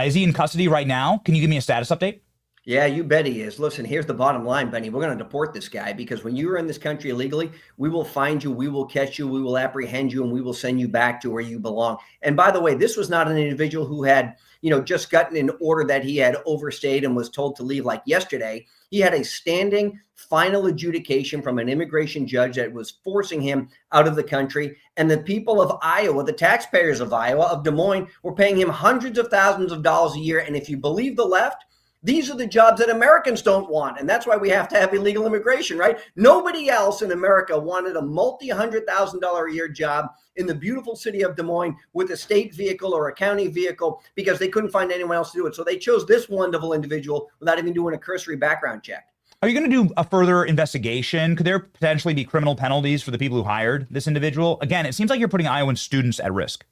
Speaker 7: is he in custody right now? Can you give me a status update?
Speaker 12: Yeah, you bet he is. Listen, here's the bottom line, Benny. We're going to deport this guy because when you are in this country illegally, we will find you, we will catch you, we will apprehend you, and we will send you back to where you belong. And by the way, this was not an individual who had, just gotten an order that he had overstayed and was told to leave like yesterday. He had a standing final adjudication from an immigration judge that was forcing him out of the country. And the people of Iowa, the taxpayers of Iowa, of Des Moines, were paying him hundreds of thousands of dollars a year. And if you believe the left, these are the jobs that Americans don't want. And that's why we have to have illegal immigration, right? Nobody else in America wanted a multi-$100,000 a year job in the beautiful city of Des Moines with a state vehicle or a county vehicle because they couldn't find anyone else to do it. So they chose this wonderful individual without even doing a cursory background check.
Speaker 7: Are you going to do a further investigation? Could there potentially be criminal penalties for the people who hired this individual? Again, it seems like you're putting Iowan students at risk.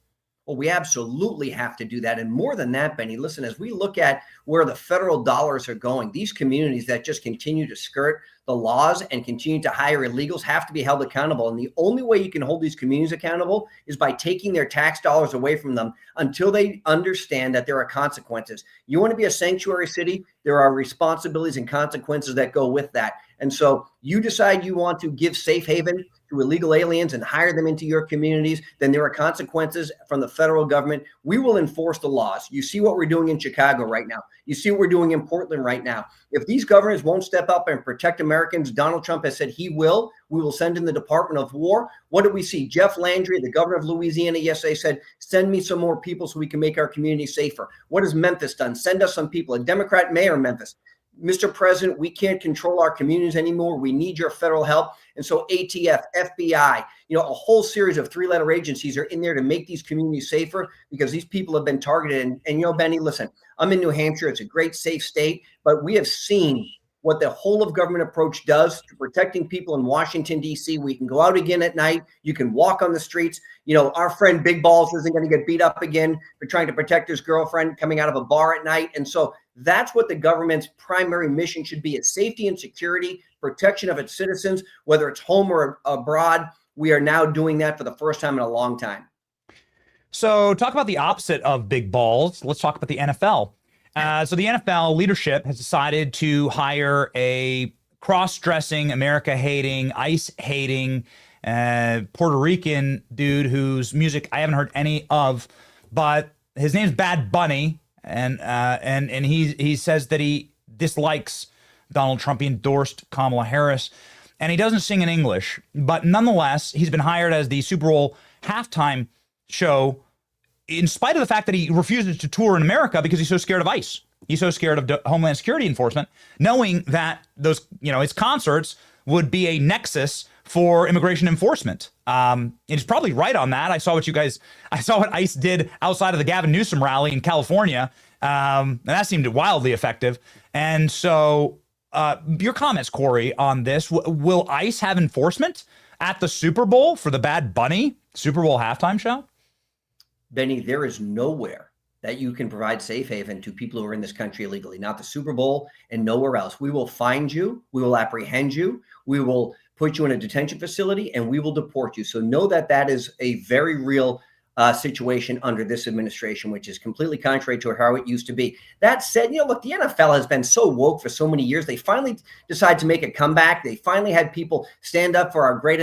Speaker 12: Well, we absolutely have to do that. And more than that, Benny, listen, as we look at where the federal dollars are going, these communities that just continue to skirt the laws and continue to hire illegals have to be held accountable. And the only way you can hold these communities accountable is by taking their tax dollars away from them until they understand that there are consequences. You want to be a sanctuary city, there are responsibilities and consequences that go with that. And so you decide you want to give safe haven to illegal aliens and hire them into your communities, then there are consequences from the federal government. We will enforce the laws. You see what we're doing in Chicago right now. You see what we're doing in Portland right now. If these governors won't step up and protect Americans, Donald Trump has said he will. We will send in the Department of War. What did we see? Jeff Landry, the governor of Louisiana, yesterday said, send me some more people so we can make our community safer. What has Memphis done? Send us some people. A Democrat mayor in Memphis. Mr. President, we can't control our communities anymore. We need your federal help. And so ATF, FBI, a whole series of three-letter agencies are in there to make these communities safer because these people have been targeted. And Benny, listen, I'm in New Hampshire. It's a great, safe state, but we have seen what the whole of government approach does to protecting people in Washington, D.C. We can go out again at night. You can walk on the streets. Our friend Big Balls isn't going to get beat up again for trying to protect his girlfriend coming out of a bar at night. And so that's what the government's primary mission should be: is safety and security, protection of its citizens, whether it's home or abroad. We are now doing that for the first time in a long time.
Speaker 7: So talk about the opposite of big balls. Let's talk about the NFL. So the NFL leadership has decided to hire a cross-dressing, America-hating, ICE-hating Puerto Rican dude whose music I haven't heard any of, but his name's Bad Bunny, and he says that he dislikes Donald Trump. He endorsed Kamala Harris, and he doesn't sing in English. But nonetheless, he's been hired as the Super Bowl halftime show in spite of the fact that he refuses to tour in America because he's so scared of ICE. He's so scared of Homeland Security enforcement, knowing that those, his concerts would be a nexus for immigration enforcement. And he's probably right on that. I saw what ICE did outside of the Gavin Newsom rally in California. And that seemed wildly effective. And so your comments, Corey, on this, will ICE have enforcement at the Super Bowl for the Bad Bunny Super Bowl halftime show?
Speaker 12: Benny, there is nowhere that you can provide safe haven to people who are in this country illegally, not the Super Bowl and nowhere else. We will find you. We will apprehend you. We will put you in a detention facility and we will deport you. So know that that is a very real situation under this administration, which is completely contrary to how it used to be. That said, look, the NFL has been so woke for so many years. They finally decided to make a comeback. They finally had people stand up for our great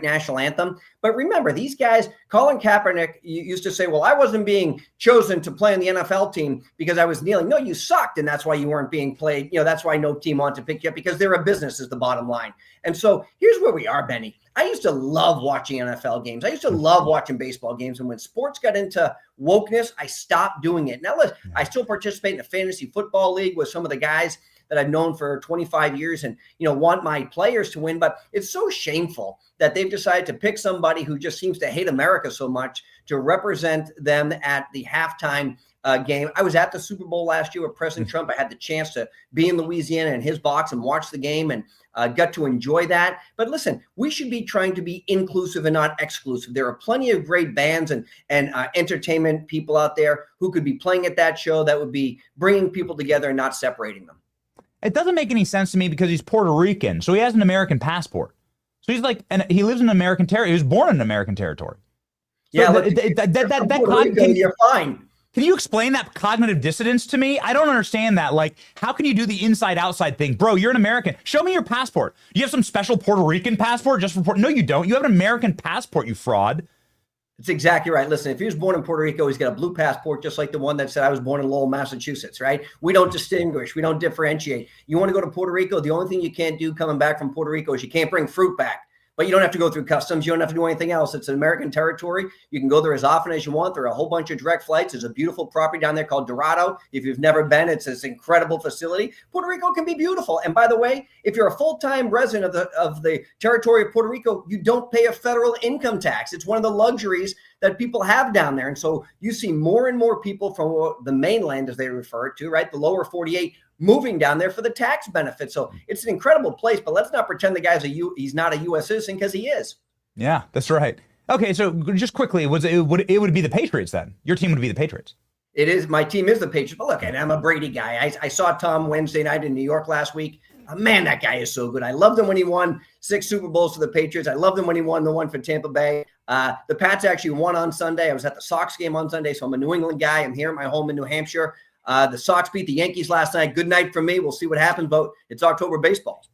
Speaker 12: national anthem. But remember, these guys, Colin Kaepernick used to say, well, I wasn't being chosen to play in the NFL team because I was kneeling. No, you sucked, and that's why you weren't being played. That's why no team wanted to pick you up, because they're a business is the bottom line. And so here's where we are, Benny. I used to love watching NFL games. I used to love watching baseball games. And when sports got into wokeness, I stopped doing it. Now, listen, I still participate in a fantasy football league with some of the guys that I've known for 25 years and, want my players to win. But it's so shameful that they've decided to pick somebody who just seems to hate America so much to represent them at the halftime game. I was at the Super Bowl last year with President Trump. I had the chance to be in Louisiana in his box and watch the game and got to enjoy that. But listen, we should be trying to be inclusive and not exclusive. There are plenty of great bands and entertainment people out there who could be playing at that show that would be bringing people together and not separating them.
Speaker 7: It doesn't make any sense to me because he's Puerto Rican, so he has an American passport. So he's like, and he lives in American territory. He was born in American territory. So
Speaker 12: yeah, you're fine.
Speaker 7: Can you explain that cognitive dissonance to me? I don't understand that. Like, how can you do the inside-outside thing? Bro, you're an American. Show me your passport. You have some special Puerto Rican passport just for No, you don't. You have an American passport, you fraud.
Speaker 12: That's exactly right. Listen, if he was born in Puerto Rico, he's got a blue passport, just like the one that said I was born in Lowell, Massachusetts, right? We don't distinguish. We don't differentiate. You want to go to Puerto Rico, the only thing you can't do coming back from Puerto Rico is you can't bring fruit back. But you don't have to go through customs. You don't have to do anything else. It's an American territory. You can go there as often as you want. There are a whole bunch of direct flights. There's a beautiful property down there called Dorado. If you've never been, it's this incredible facility. Puerto Rico can be beautiful. And by the way, if you're a full-time resident of the territory of Puerto Rico, you don't pay a federal income tax. It's one of the luxuries that people have down there. And so you see more and more people from the mainland, as they refer to, right, the lower 48, moving down there for the tax benefits. So it's an incredible place, but let's not pretend the guy's he's not a U.S. citizen, because he is.
Speaker 7: Yeah, that's right. Okay, so just quickly, it would be the Patriots then? Your team would be the Patriots.
Speaker 12: It is. My team is the Patriots. But look, and I'm a Brady guy. I saw Tom Wednesday night in New York last week. Man, that guy is so good. I loved him when he won 6 Super Bowls for the Patriots. I loved him when he won the one for Tampa Bay. The Pats actually won on Sunday. I was at the Sox game on Sunday, so I'm a New England guy. I'm here at my home in New Hampshire. The Sox beat the Yankees last night. Good night for me. We'll see what happens, but it's October baseball.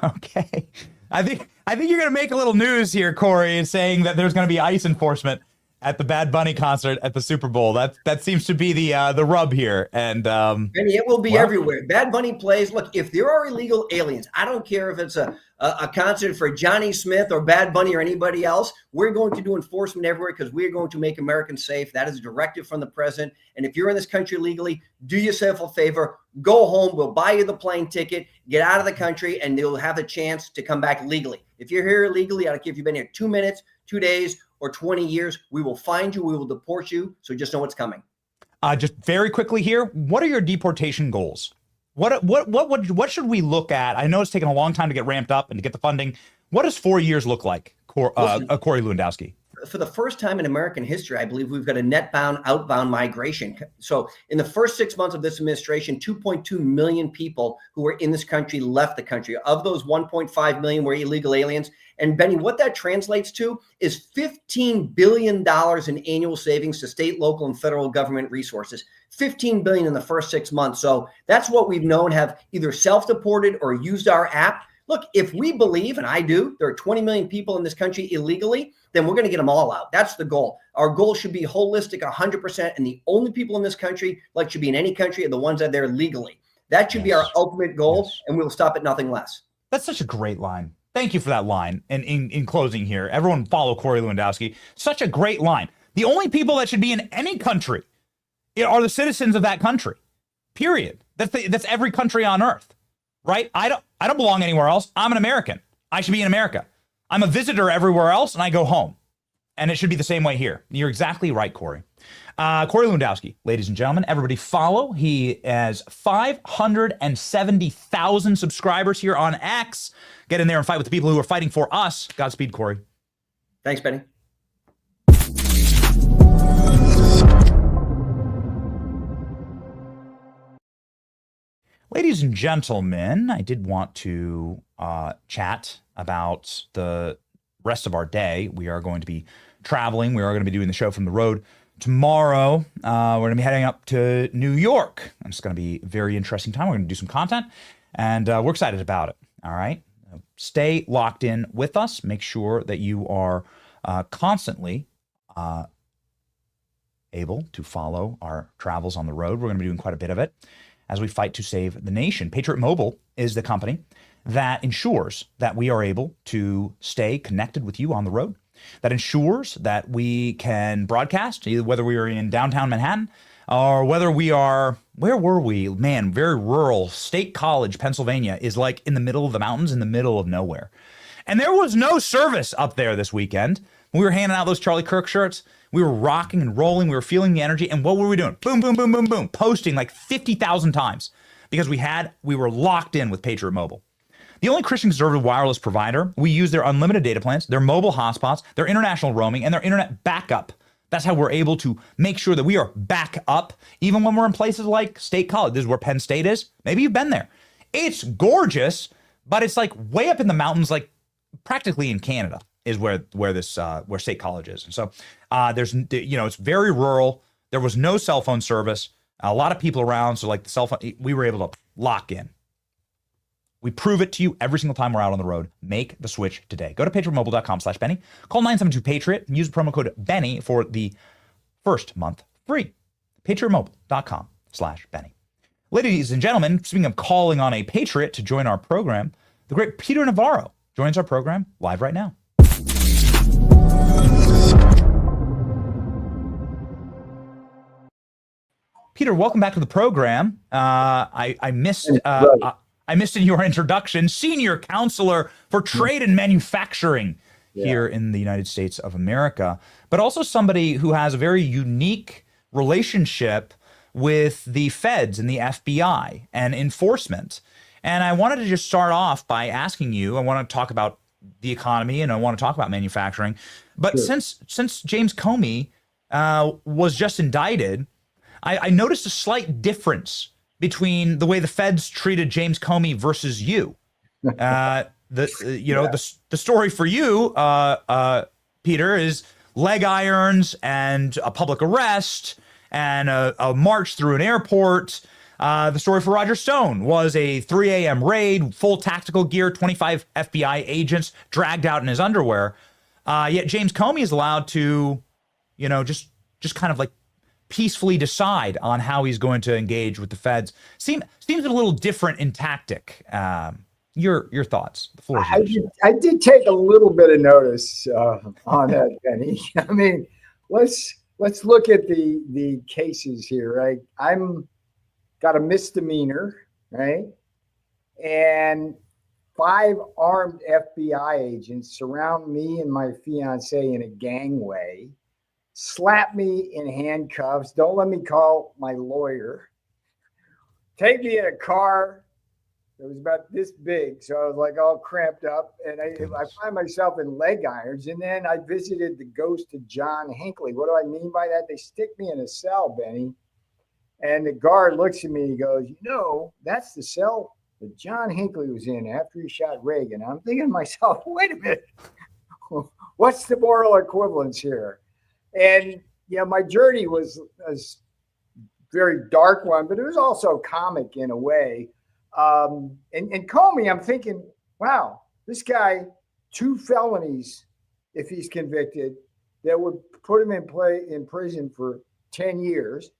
Speaker 7: Okay. I think you're going to make a little news here, Corey, in saying that there's going to be ICE enforcement at the Bad Bunny concert at the Super Bowl. That seems to be the rub here. And
Speaker 12: it will be everywhere. Bad Bunny plays. Look, if there are illegal aliens, I don't care if it's a concert for Johnny Smith or Bad Bunny or anybody else. We're going to do enforcement everywhere because we are going to make Americans safe. That is a directive from the president. And if you're in this country legally, do yourself a favor. Go home. We'll buy you the plane ticket. Get out of the country, and you'll have a chance to come back legally. If you're here illegally, I don't care if you've been here 2 minutes, 2 days, or 20 years, we will find you. We will deport you. So just know what's coming.
Speaker 7: Just very quickly here, what are your deportation goals? What should we look at? I know it's taken a long time to get ramped up and to get the funding. What does 4 years look like, Corey Lewandowski?
Speaker 12: For the first time in American history, I believe we've got a netbound, outbound migration. So in the first 6 months of this administration, 2.2 million people who were in this country left the country. Of those, 1.5 million were illegal aliens. And Benny, what that translates to is $15 billion in annual savings to state, local, and federal government resources. $15 billion in the first 6 months. So that's what we've known have either self-deported or used our app. Look, if we believe, and I do, there are 20 million people in this country illegally, then we're going to get them all out. That's the goal. Our goal should be holistic, 100%. And the only people in this country, like should be in any country, are the ones that are there legally. That should be our
Speaker 7: Yes.
Speaker 12: ultimate goal,
Speaker 7: Yes.
Speaker 12: and we'll stop at nothing less.
Speaker 7: That's such a great line. Thank you for that line. And in closing here, everyone follow Corey Lewandowski. Such a great line. The only people that should be in any country are the citizens of that country. Period. That's every country on earth, right? I don't belong anywhere else. I'm an American. I should be in America. I'm a visitor everywhere else, and I go home. And it should be the same way here. You're exactly right, Corey. Corey Lewandowski, ladies and gentlemen, everybody follow. He has 570,000 subscribers here on X. Get in there and fight with the people who are fighting for us. Godspeed, Corey.
Speaker 12: Thanks, Benny.
Speaker 7: Ladies and gentlemen, I did want to chat about the rest of our day. We are going to be traveling. We are going to be doing the show from the road tomorrow. We're going to be heading up to New York. It's going to be a very interesting time. We're going to do some content, and we're excited about it. All right? Stay locked in with us. Make sure that you are constantly able to follow our travels on the road. We're going to be doing quite a bit of it as we fight to save the nation. Patriot Mobile is the company that ensures that we are able to stay connected with you on the road, that ensures that we can broadcast, either whether we are in downtown Manhattan or whether we are, where were we? Man, very rural. State College, Pennsylvania is like in the middle of the mountains, in the middle of nowhere. And there was no service up there this weekend. We were handing out those Charlie Kirk shirts. We were rocking and rolling. We were feeling the energy. And what were we doing? Boom, boom, boom, boom, boom. Posting like 50,000 times because we were locked in with Patriot Mobile. The only Christian conservative wireless provider. We use their unlimited data plans, their mobile hotspots, their international roaming, and their internet backup. That's how we're able to make sure that we are back up, even when we're in places like State College. This is where Penn State is. Maybe you've been there. It's gorgeous, but it's like way up in the mountains, like practically in Canada is where State College is. And so it's very rural. There was no cell phone service. A lot of people around, so like the cell phone, we were able to lock in. We prove it to you every single time we're out on the road. Make the switch today. Go to patriotmobile.com/Benny. Call 972-PATRIOT and use the promo code Benny for the first month free. patriotmobile.com/Benny. Ladies and gentlemen, speaking of calling on a patriot to join our program, the great Peter Navarro joins our program live right now. Peter, welcome back to the program. I missed in your introduction, senior counselor for trade and manufacturing here in the United States of America, but also somebody who has a very unique relationship with the feds and the FBI and enforcement. And I wanted to just start off by asking you, I want to talk about the economy and I want to talk about manufacturing, but since James Comey was just indicted, I noticed a slight difference between the way the feds treated James Comey versus you. The story for you, Peter, is leg irons and a public arrest and a march through an airport. The story for Roger Stone was a 3 a.m. raid, full tactical gear, 25 FBI agents dragged out in his underwear. Yet James Comey is allowed to, just kind of like peacefully decide on how he's going to engage with the feds. Seems a little different in tactic. Your thoughts? The floor is yours.
Speaker 13: I did take a little bit of notice on that, Benny. I mean, let's look at the cases here, right? I'm got a misdemeanor, right? And 5 armed FBI agents surround me and my fiance in a gangway, slap me in handcuffs, don't let me call my lawyer, take me in a car that was about this big. So I was like all cramped up, and I find myself in leg irons. And then I visited the ghost of John Hinckley. What do I mean by that? They stick me in a cell, Benny. And the guard looks at me and he goes, that's the cell that John Hinckley was in after he shot Reagan. I'm thinking to myself, wait a minute, what's the moral equivalence here? And, my journey was a very dark one, but it was also comic in a way. And Comey, I'm thinking, wow, this guy, 2 felonies, if he's convicted, that would put him in prison for 10 years.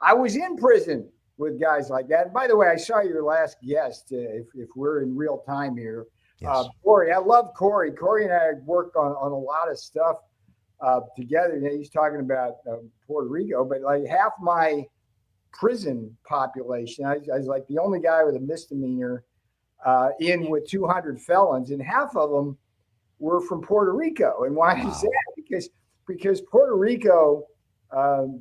Speaker 13: I was in prison with guys like that. And by the way, I saw your last guest. If we're in real time here,
Speaker 7: Yes.
Speaker 13: Corey. I love Corey. Corey and I worked on a lot of stuff together. He's talking about Puerto Rico, but like half my prison population, I was like the only guy with a misdemeanor in with 200 felons, and half of them were from Puerto Rico. And why is that? Because Puerto Rico,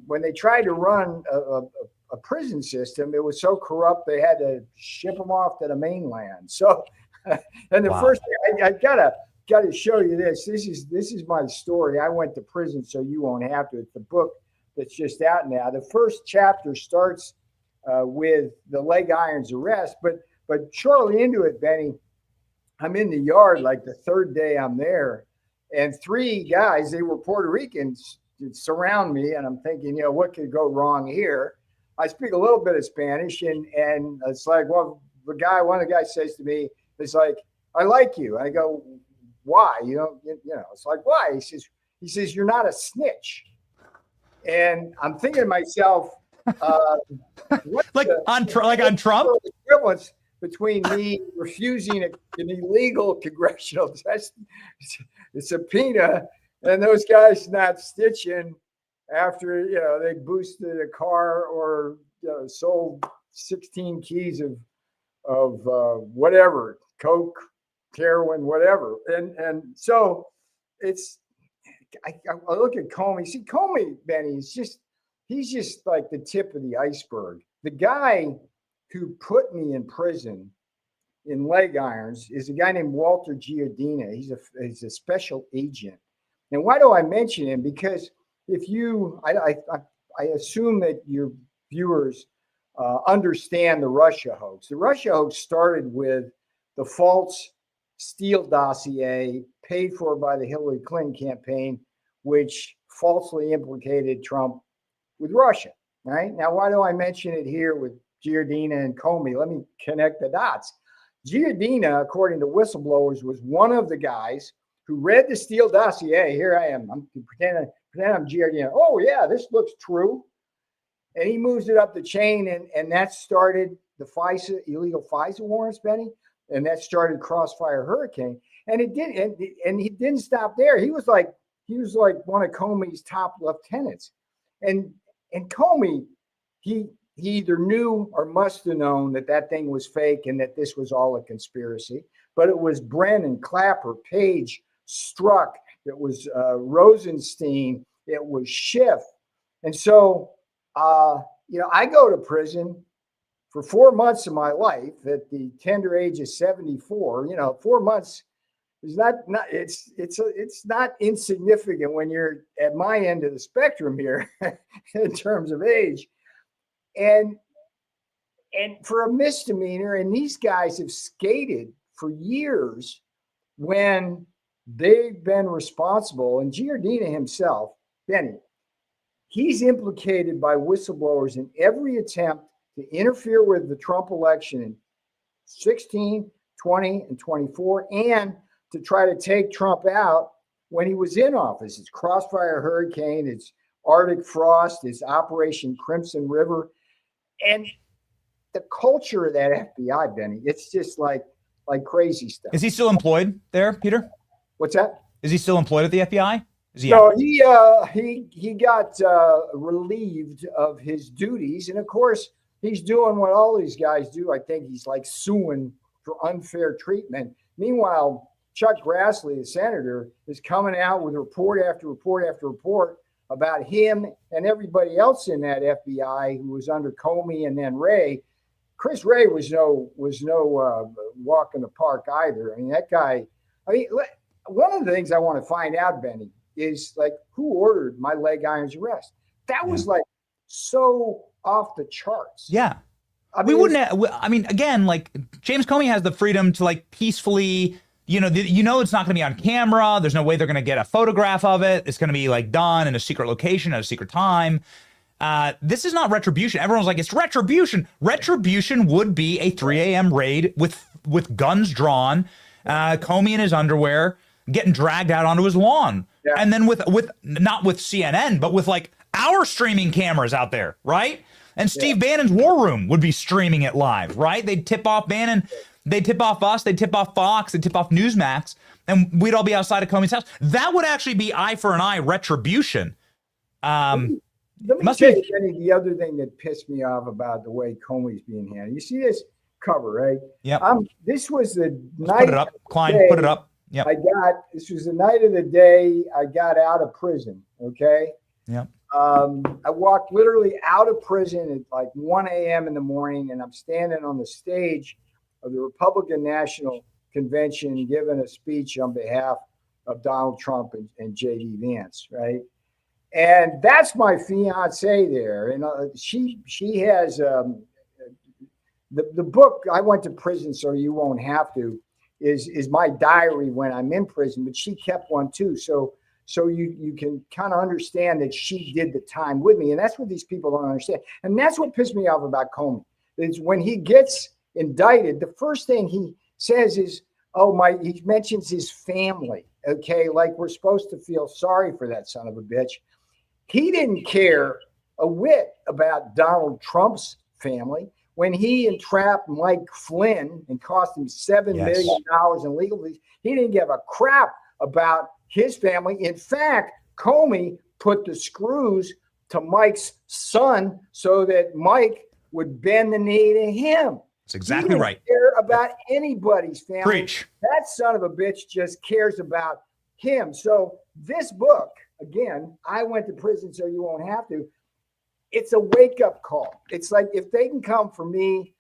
Speaker 13: when they tried to run a prison system, it was so corrupt they had to ship them off to the mainland. So, and the first thing I gotta show you this. This is my story. I went to prison, so you won't have to. It's the book that's just out now. The first chapter starts with the leg irons arrest, but shortly into it, Benny, I'm in the yard like the third day I'm there, and three guys, they were Puerto Ricans, surround me, and I'm thinking, what could go wrong here? I speak a little bit of Spanish, and it's like, well, one of the guys says to me, it's like, I like you. I go, why? It's like, why? He says, you're not a snitch. And I'm thinking to myself,
Speaker 7: on Trump?
Speaker 13: Equivalence between me refusing an illegal congressional subpoena and those guys not stitching after they boosted a car or sold 16 keys of whatever, coke, heroin, whatever. And so it's I look at Comey. See, Comey, Benny, he's just like the tip of the iceberg. The guy who put me in prison in leg irons is a guy named Walter Giardina. He's a special agent. And why do I mention him? Because I assume that your viewers understand the Russia hoax. The Russia hoax started with the false Steele dossier paid for by the Hillary Clinton campaign, which falsely implicated Trump with Russia. Right now, why do I mention it here with Giardina and Comey? Let me connect the dots. Giardina, according to whistleblowers, was one of the guys who read the Steele dossier. Here I am. I'm pretending I'm Giardina. Oh yeah, this looks true. And he moves it up the chain, and that started the illegal FISA warrants, Benny. And that started Crossfire Hurricane. And it did, and he didn't stop there. He was like one of Comey's top lieutenants. And Comey, he either knew or must have known that thing was fake and that this was all a conspiracy. But it was Brennan, Clapper, Page, Strzok, it was Rosenstein, it was Schiff. And so, I go to prison for 4 months of my life at the tender age of 74. 4 months is it's not insignificant when you're at my end of the spectrum here in terms of age. And for a misdemeanor, and these guys have skated for years when they've been responsible. And Giardina himself, Benny, he's implicated by whistleblowers in every attempt to interfere with the Trump election in 16, 20, and 24, and to try to take Trump out when he was in office. It's Crossfire Hurricane, it's Arctic Frost, it's Operation Crimson River. And the culture of that FBI, Benny, it's just like crazy stuff.
Speaker 7: Is he still employed there, Peter?
Speaker 13: What's that?
Speaker 7: Is he still employed at the FBI?
Speaker 13: No, he got relieved of his duties. And of course, he's doing what all these guys do. I think he's like suing for unfair treatment. Meanwhile, Chuck Grassley, the senator, is coming out with report after report after report about him and everybody else in that FBI who was under Comey and then Wray. Chris Wray was no walk in the park either. I mean, that guy. One of the things I want to find out, Benny, is like who ordered my leg irons arrest. That was like so off the charts.
Speaker 7: Yeah. Again, like James Comey has the freedom to like peacefully, it's not going to be on camera. There's no way they're going to get a photograph of it. It's going to be like done in a secret location at a secret time. This is not retribution. Everyone's like, it's retribution. Retribution would be a 3 a.m. raid with guns drawn, Comey in his underwear, getting dragged out onto his lawn. Yeah. And then with not with CNN, but with like our streaming cameras out there, right? And Steve Bannon's War Room would be streaming it live, right? They'd tip off Bannon, they'd tip off us, they'd tip off Fox, they'd tip off Newsmax, and we'd all be outside of Comey's house. That would actually be eye for an eye retribution.
Speaker 13: Let me tell you, Jenny, the other thing that pissed me off about the way Comey's being handled. You see this cover, right?
Speaker 7: Yeah.
Speaker 13: This was the night.
Speaker 7: Put it up, Klein. Put it up. Yeah.
Speaker 13: This was the night of the day I got out of prison. Okay.
Speaker 7: Yeah.
Speaker 13: I walked literally out of prison at like 1 a.m. in the morning, and I'm standing on the stage of the Republican National Convention giving a speech on behalf of Donald Trump and J.D. Vance, right? And that's my fiance there, and she has the book. I went to prison, so you won't have to. Is my diary when I'm in prison, but she kept one too. So you can kind of understand that she did the time with me. And that's what these people don't understand. And that's what pissed me off about Comey is when he gets indicted, the first thing he says is, he mentions his family. Okay. Like we're supposed to feel sorry for that son of a bitch. He didn't care a whit about Donald Trump's family when he entrapped Mike Flynn and cost him $7 million in legal fees. He didn't give a crap about his family. In fact, Comey put the screws to Mike's son so that Mike would bend the knee to him.
Speaker 7: That's exactly right.
Speaker 13: He didn't care about anybody's family.
Speaker 7: Preach.
Speaker 13: That son of a bitch just cares about him. So this book, again, I went to prison so you won't have to. It's a wake-up call. It's like if they can come for me,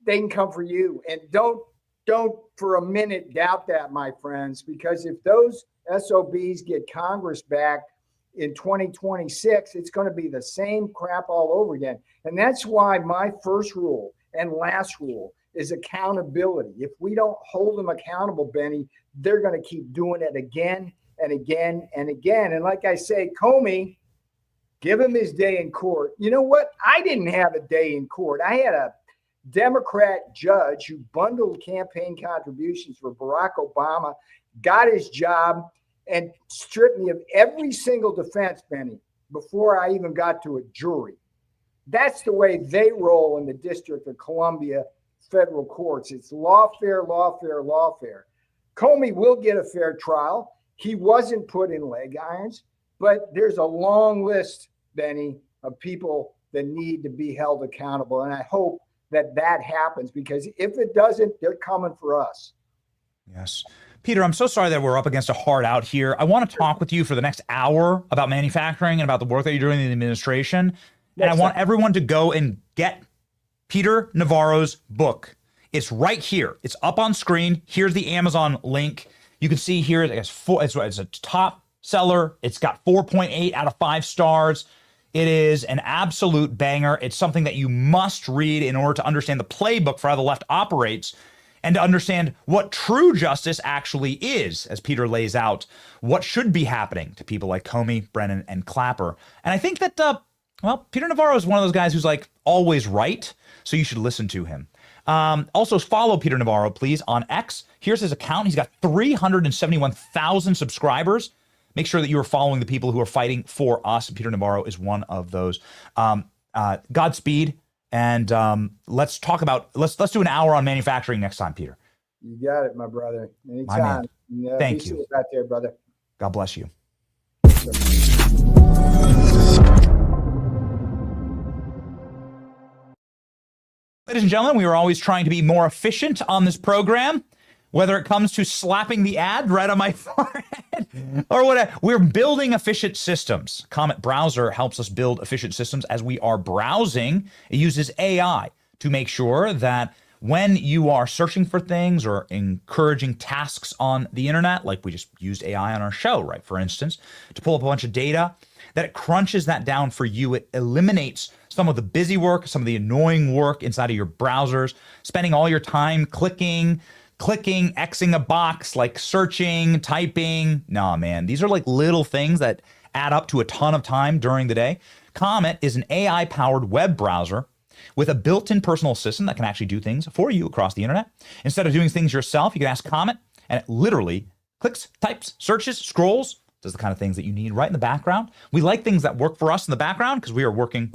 Speaker 13: they can come for you. And don't for a minute doubt that, my friends, because if those SOBs get Congress back in 2026, it's going to be the same crap all over again. And that's why my first rule and last rule is accountability. If we don't hold them accountable, Benny, they're going to keep doing it again and again and again. And like I say, Comey, give him his day in court. You know what? I didn't have a day in court. I had a Democrat judge who bundled campaign contributions for Barack Obama, got his job, and stripped me of every single defense, Benny, before I even got to a jury. That's the way they roll in the District of Columbia federal courts. It's lawfare, lawfare, lawfare. Comey will get a fair trial. He wasn't put in leg irons, but there's a long list, Benny, of people that need to be held accountable. And I hope that happens, because if it doesn't, they're coming for us.
Speaker 7: Yes. Peter, I'm so sorry that we're up against a hard out here. I want to talk with you for the next hour about manufacturing and about the work that you're doing in the administration. And I want everyone to go and get Peter Navarro's book. It's right here. It's up on screen. Here's the Amazon link. You can see here, it's a top seller. It's got 4.8 out of 5 stars. It is an absolute banger. It's something that you must read in order to understand the playbook for how the left operates and to understand what true justice actually is, as Peter lays out what should be happening to people like Comey, Brennan, and Clapper. And I think that, Peter Navarro is one of those guys who's like always right, so you should listen to him. Also follow Peter Navarro, please, on X. Here's his account. He's got 371,000 subscribers. Make sure that you are following the people who are fighting for us. Peter Navarro is one of those. Godspeed. And let's talk about, let's do an hour on manufacturing next time, Peter.
Speaker 13: You got it, my brother. Anytime.
Speaker 7: My man.
Speaker 13: Yeah,
Speaker 7: thank you.
Speaker 13: Out there, brother.
Speaker 7: God bless you. Ladies and gentlemen, we are always trying to be more efficient on this program, whether it comes to slapping the ad right on my forehead or whatever. We're building efficient systems. Comet Browser helps us build efficient systems as we are browsing. It uses AI to make sure that when you are searching for things or encouraging tasks on the internet, like we just used AI on our show, right, for instance, to pull up a bunch of data, that it crunches that down for you. It eliminates some of the busy work, some of the annoying work inside of your browsers, spending all your time clicking, Xing a box, like searching, typing. Nah, man, these are like little things that add up to a ton of time during the day. Comet is an AI-powered web browser with a built-in personal assistant that can actually do things for you across the internet. Instead of doing things yourself, you can ask Comet, and it literally clicks, types, searches, scrolls, does the kind of things that you need right in the background. We like things that work for us in the background because we are working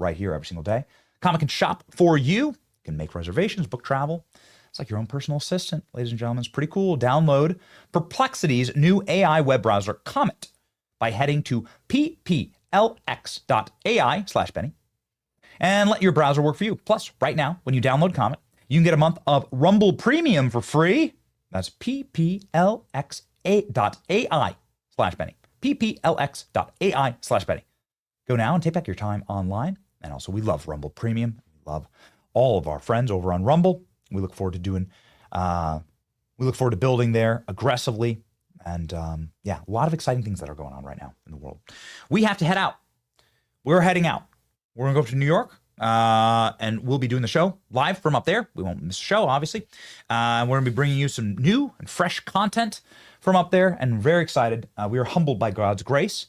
Speaker 7: right here every single day. Comic can shop for you. You can make reservations, book travel. It's like your own personal assistant, ladies and gentlemen. It's pretty cool. Download Perplexity's new AI web browser, Comet, by heading to pplx.ai/Benny and let your browser work for you. Plus, right now, when you download Comet, you can get a month of Rumble Premium for free. That's pplx.ai/Benny. pplx.ai/Benny. Go now and take back your time online. And also, we love Rumble Premium. We love all of our friends over on Rumble. We look forward to building there aggressively. And yeah, a lot of exciting things that are going on right now in the world. We have to head out. We're heading out. We're going to go to New York, and we'll be doing the show live from up there. We won't miss the show, obviously. We're going to be bringing you some new and fresh content from up there, and very excited. We are humbled by God's grace,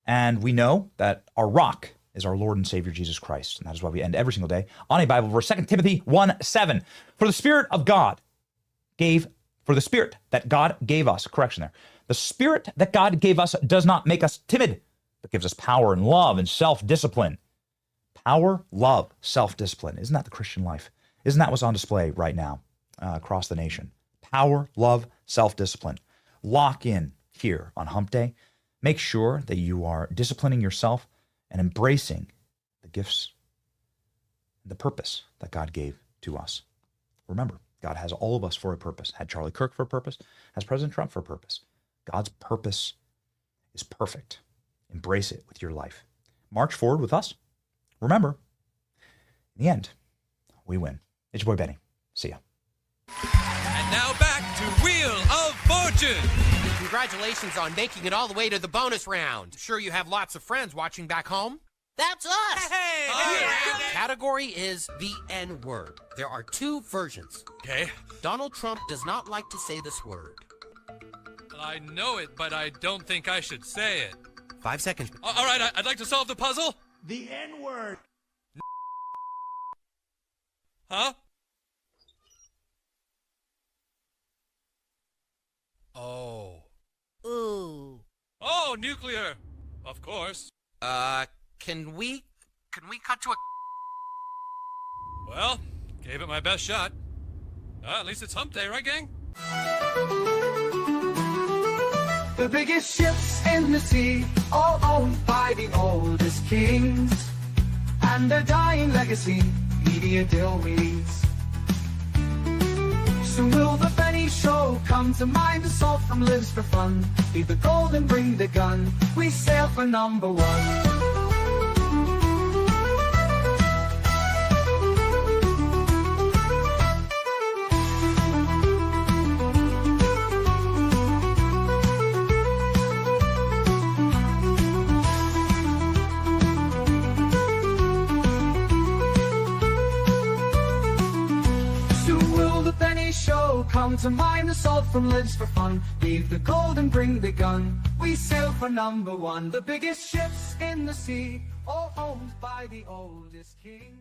Speaker 7: and we know that our rock is our Lord and Savior, Jesus Christ. And that is why we end every single day on a Bible verse, 2 Timothy 1:7. For the Spirit that God gave us, correction there. The Spirit that God gave us does not make us timid, but gives us power and love and self-discipline. Power, love, self-discipline. Isn't that the Christian life? Isn't that what's on display right now across the nation? Power, love, self-discipline. Lock in here on Hump Day. Make sure that you are disciplining yourself and embracing the gifts, the purpose that God gave to us. Remember, God has all of us for a purpose. Had Charlie Kirk for a purpose, has President Trump for a purpose. God's purpose is perfect. Embrace it with your life. March forward with us. Remember, in the end, we win. It's your boy Benny. See ya.
Speaker 5: And now back to Wheel of Fortune.
Speaker 6: Congratulations on making it all the way to the bonus round. Sure you have lots of friends watching back home? That's us!
Speaker 5: Hey!
Speaker 6: The category is the N-word. There are two versions.
Speaker 5: Okay.
Speaker 6: Donald Trump does not like to say this word.
Speaker 5: I know it, but I don't think I should say it.
Speaker 6: 5 seconds.
Speaker 5: All right, I'd like to solve the puzzle.
Speaker 2: The N-word.
Speaker 5: Huh? Oh.
Speaker 6: Ooh.
Speaker 5: Oh, nuclear. Of course.
Speaker 6: Can we cut to a...
Speaker 5: Well, gave it my best shot. At least it's hump day, right, gang?
Speaker 14: The biggest ships in the sea, all owned by the oldest kings, and their dying legacy, media deal reads. Soon will the Benny Show come to mind, the salt from lives for fun. Leave the gold and bring the gun, we sail for number one. Show come to mind, the salt from lives for fun. Leave the gold and bring the gun, we sail for number one. The biggest ships in the sea, all owned by the oldest king.